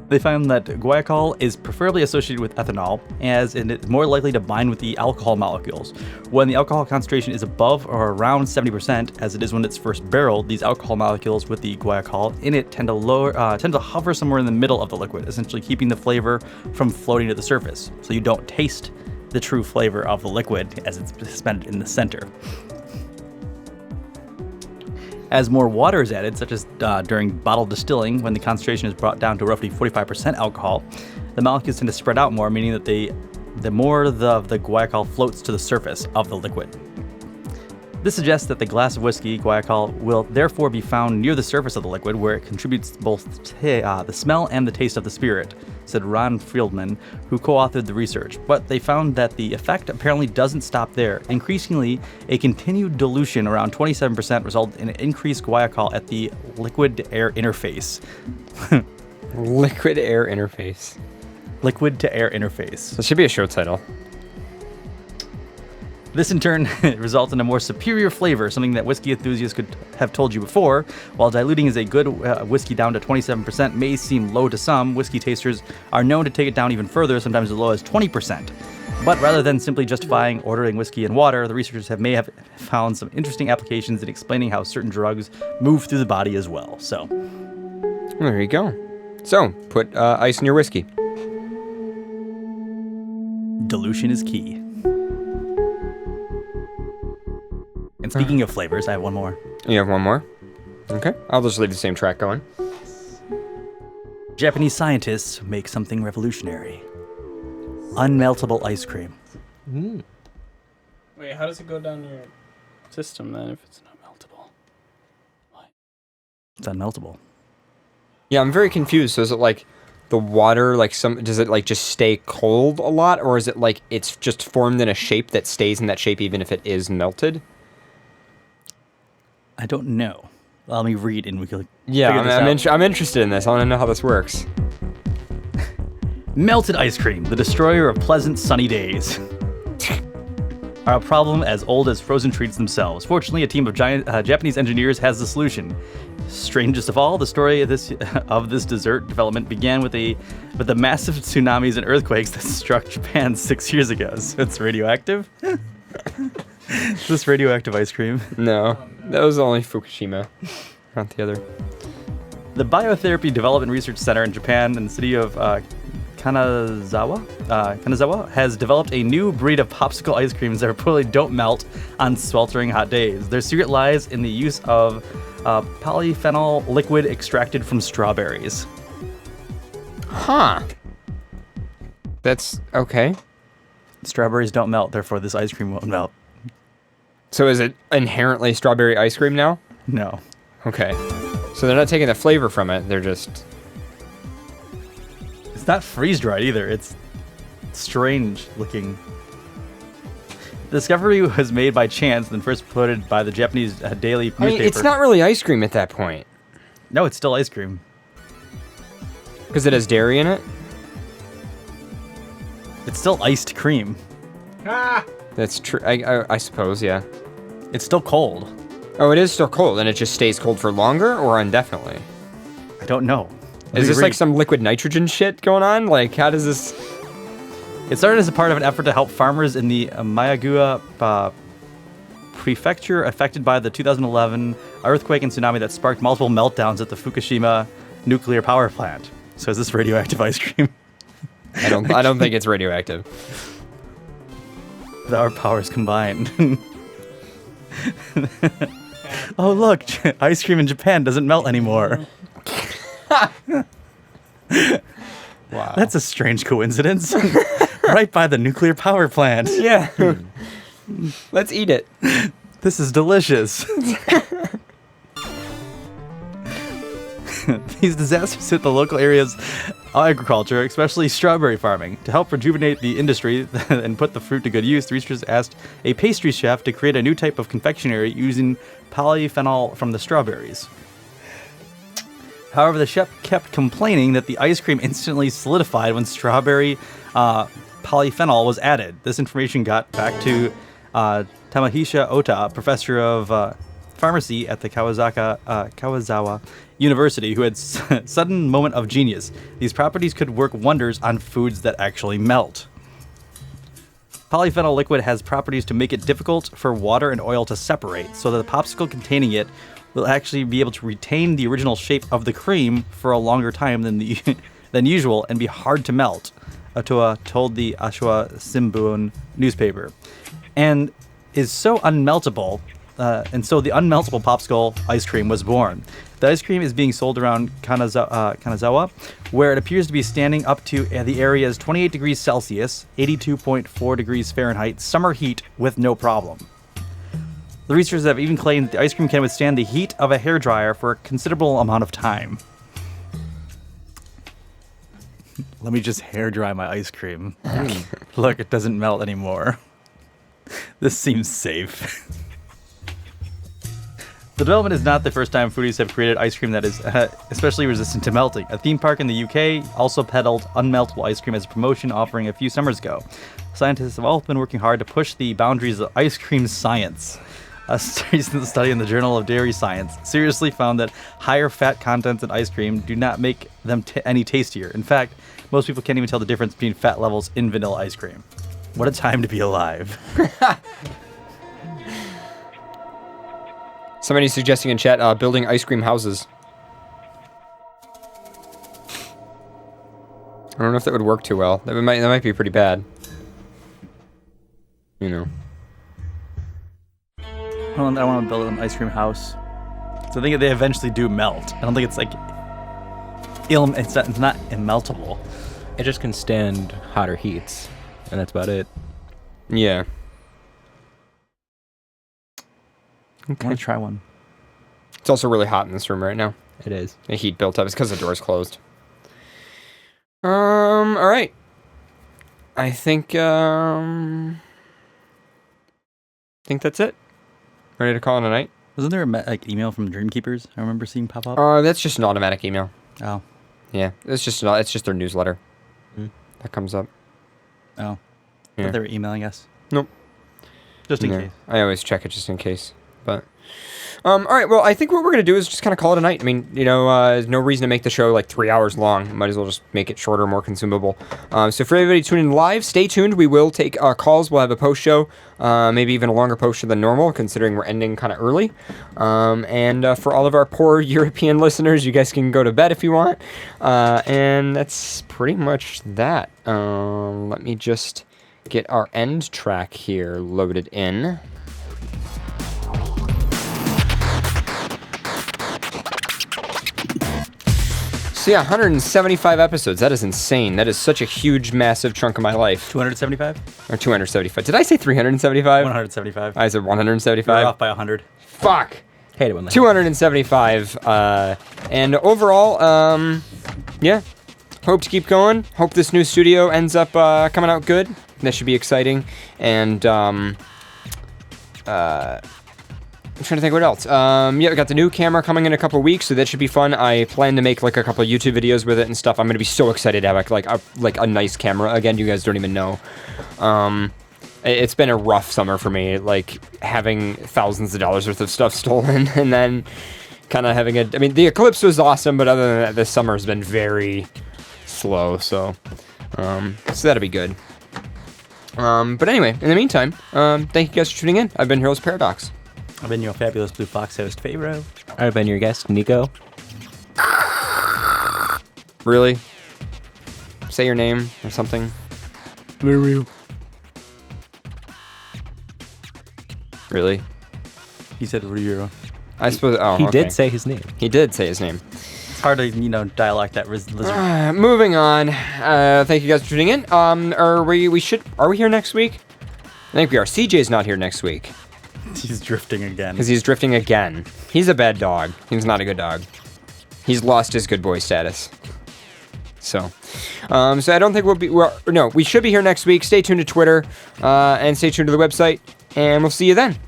[SPEAKER 4] They found that guaiacol is preferably associated with ethanol, as it is more likely to bind with the alcohol molecules. When the alcohol concentration is above or around 70%, as it is when it's first barreled, these alcohol molecules with the guaiacol in it tend to hover somewhere in the middle of the liquid, essentially keeping the flavor from floating to the surface, so you don't taste the true flavor of the liquid as it's suspended in the center. As more water is added, such as during bottle distilling, when the concentration is brought down to roughly 45% alcohol, the molecules tend to spread out more, meaning that the more the guaiacol floats to the surface of the liquid. This suggests that the glass of whiskey, guaiacol, will therefore be found near the surface of the liquid, where it contributes both the smell and the taste of the spirit, said Ron Friedman, who co-authored the research. But they found that the effect apparently doesn't stop there. Increasingly, a continued dilution around 27% resulted in an increased guaiacol at the liquid-air interface.
[SPEAKER 1] Liquid-air interface.
[SPEAKER 4] Liquid-to-air interface.
[SPEAKER 1] That should be a show title.
[SPEAKER 4] This in turn results in a more superior flavor, something that whiskey enthusiasts could have told you before. While diluting is a good whiskey down to 27% may seem low to some, whiskey tasters are known to take it down even further, sometimes as low as 20%. But rather than simply justifying ordering whiskey and water, the researchers may have found some interesting applications in explaining how certain drugs move through the body as well. So,
[SPEAKER 1] there you go. So, put ice in your whiskey.
[SPEAKER 4] Dilution is key. And speaking of flavors, I have one more.
[SPEAKER 1] You have one more? Okay. I'll just leave the same track going.
[SPEAKER 4] Japanese scientists make something revolutionary. Unmeltable ice cream.
[SPEAKER 2] Wait, how does it go down your system then if it's not meltable?
[SPEAKER 4] It's unmeltable.
[SPEAKER 1] Yeah, I'm very confused. So is it like the water, like does it like just stay cold a lot, or is it like it's just formed in a shape that stays in that shape even if it is melted?
[SPEAKER 4] I don't know. Let me read and we can
[SPEAKER 1] I'm interested in this. I want to know how this works.
[SPEAKER 4] Melted ice cream, the destroyer of pleasant sunny days. Are a problem as old as frozen treats themselves. Fortunately, a team of Japanese engineers has the solution. Strangest of all, the story of this dessert development began with the massive tsunamis and earthquakes that struck Japan 6 years ago. So it's radioactive? Is this radioactive ice cream?
[SPEAKER 1] No, that was only Fukushima, not the other.
[SPEAKER 4] The Biotherapy Development Research Center in Japan in the city of Kanazawa has developed a new breed of popsicle ice creams that reportedly don't melt on sweltering hot days. Their secret lies in the use of polyphenol liquid extracted from strawberries.
[SPEAKER 1] Huh. That's okay.
[SPEAKER 4] Strawberries don't melt, therefore this ice cream won't melt.
[SPEAKER 1] So is it inherently strawberry ice cream now?
[SPEAKER 4] No.
[SPEAKER 1] Okay. So they're not taking the flavor from it, they're just...
[SPEAKER 4] It's not freeze-dried either, it's strange looking. The discovery was made by chance and first reported by the Japanese daily newspaper.
[SPEAKER 1] I mean, it's not really ice cream at that point.
[SPEAKER 4] No, it's still ice cream.
[SPEAKER 1] Because it has dairy in it?
[SPEAKER 4] It's still iced cream.
[SPEAKER 1] That's true. I suppose, yeah.
[SPEAKER 4] It's still cold.
[SPEAKER 1] Oh, it is still cold, and it just stays cold for longer or indefinitely?
[SPEAKER 4] I don't know.
[SPEAKER 1] Is this like some liquid nitrogen shit going on? Like, how does this...
[SPEAKER 4] It started as a part of an effort to help farmers in the Miyagi prefecture affected by the 2011 earthquake and tsunami that sparked multiple meltdowns at the Fukushima nuclear power plant. So is this radioactive ice cream?
[SPEAKER 1] I don't think it's radioactive.
[SPEAKER 4] Our powers combined. Oh look, ice cream in Japan doesn't melt anymore. Wow. That's a strange coincidence. Right by the nuclear power plant.
[SPEAKER 1] Yeah. Let's eat it.
[SPEAKER 4] This is delicious. These disasters hit the local area's agriculture, especially strawberry farming. To help rejuvenate the industry and put the fruit to good use, the researchers asked a pastry chef to create a new type of confectionery using polyphenol from the strawberries. However, the chef kept complaining that the ice cream instantly solidified when strawberry polyphenol was added. This information got back to Tamahisha Ota, professor of pharmacy at the Kawazawa University, who had sudden moment of genius. These properties could work wonders on foods that actually melt. Polyphenol liquid has properties to make it difficult for water and oil to separate, so that the popsicle containing it will actually be able to retain the original shape of the cream for a longer time than usual and be hard to melt, Otoa told the Ashua Shimbun newspaper. And is so unmeltable, and so the unmeltable popsicle ice cream was born. The ice cream is being sold around Kanazawa, where it appears to be standing up to the area's 28 degrees Celsius, 82.4 degrees Fahrenheit, summer heat with no problem. The researchers have even claimed the ice cream can withstand the heat of a hairdryer for a considerable amount of time. Let me just hairdry my ice cream. Look, it doesn't melt anymore. This seems safe. The development is not the first time foodies have created ice cream that is especially resistant to melting. A theme park in the UK also peddled unmeltable ice cream as a promotion offering a few summers ago. Scientists have all been working hard to push the boundaries of ice cream science. A recent study in the Journal of Dairy Science seriously found that higher fat contents in ice cream do not make them any tastier. In fact, most people can't even tell the difference between fat levels in vanilla ice cream. What a time to be alive.
[SPEAKER 1] Somebody's suggesting in chat building ice cream houses. I don't know if that would work too well. That might be pretty bad. You know.
[SPEAKER 4] I want to build an ice cream house. So I think they eventually do melt. I don't think it's like it's not immeltable.
[SPEAKER 3] It just can stand hotter heats, and that's about it.
[SPEAKER 1] Yeah.
[SPEAKER 4] Okay. I want to try one.
[SPEAKER 1] It's also really hot in this room right now.
[SPEAKER 3] It is.
[SPEAKER 1] The heat built up. It's because the door's closed. All right. I think that's it. Ready to call it a night?
[SPEAKER 4] Wasn't there a email from Dreamkeepers I remember seeing pop up?
[SPEAKER 1] That's just an automatic email.
[SPEAKER 4] Oh.
[SPEAKER 1] Yeah, it's just their newsletter that comes up.
[SPEAKER 4] Oh.
[SPEAKER 1] Yeah.
[SPEAKER 4] Thought they were emailing us.
[SPEAKER 1] Nope.
[SPEAKER 4] Just in case.
[SPEAKER 1] I always check it just in case. But all right, well, I think what we're going to do is just kind of call it a night. I mean, there's no reason to make the show like 3 hours long. Might as well just make it shorter, more consumable. So for everybody tuning in live, stay tuned. We will take calls. We'll have a post show, maybe even a longer post show than normal, considering we're ending kind of early. And for all of our poor European listeners, you guys can go to bed if you want. And that's pretty much that. Let me just get our end track here loaded in. So yeah, 175 episodes. That is insane. That is such a huge, massive chunk of my life.
[SPEAKER 4] 275?
[SPEAKER 1] Or 275. Did I say 375?
[SPEAKER 4] 175.
[SPEAKER 1] I said 175.
[SPEAKER 4] You're off by 100.
[SPEAKER 1] Fuck.
[SPEAKER 3] Hate it when that
[SPEAKER 1] 275. And overall, yeah. Hope to keep going. Hope this new studio ends up coming out good. That should be exciting. And I'm trying to think what else. Yeah, we got the new camera coming in a couple weeks, so that should be fun. I plan to make like a couple YouTube videos with it and stuff. I'm gonna be so excited to have like a nice camera again. You guys don't even know. It's been a rough summer for me, like having thousands of dollars worth of stuff stolen, and then kind of having I mean, the Eclipse was awesome, but other than that, this summer has been very slow. So that'll be good. But anyway, in the meantime, thank you guys for tuning in. I've been Heroes Paradox.
[SPEAKER 4] I've been your fabulous Blue Fox host, Pharaoh.
[SPEAKER 3] I've been your guest, Nico.
[SPEAKER 1] Really? Say your name or something. Really?
[SPEAKER 4] He said Ryu.
[SPEAKER 1] I suppose. Oh,
[SPEAKER 3] he
[SPEAKER 1] okay.
[SPEAKER 3] did say his name.
[SPEAKER 1] He did say his name.
[SPEAKER 4] It's hard to, dialect that lizard.
[SPEAKER 1] Moving on. Thank you guys for tuning in. Are we here next week? I think we are. CJ's not here next week.
[SPEAKER 4] He's drifting again.
[SPEAKER 1] Because he's drifting again. He's a bad dog. He's not a good dog. He's lost his good boy status. So I don't think we should be here next week. Stay tuned to Twitter, and stay tuned to the website, and we'll see you then.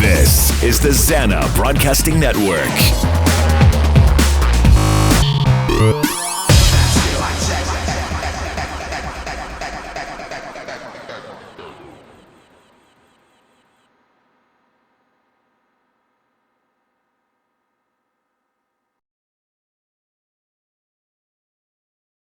[SPEAKER 18] This is the Zana Broadcasting Network.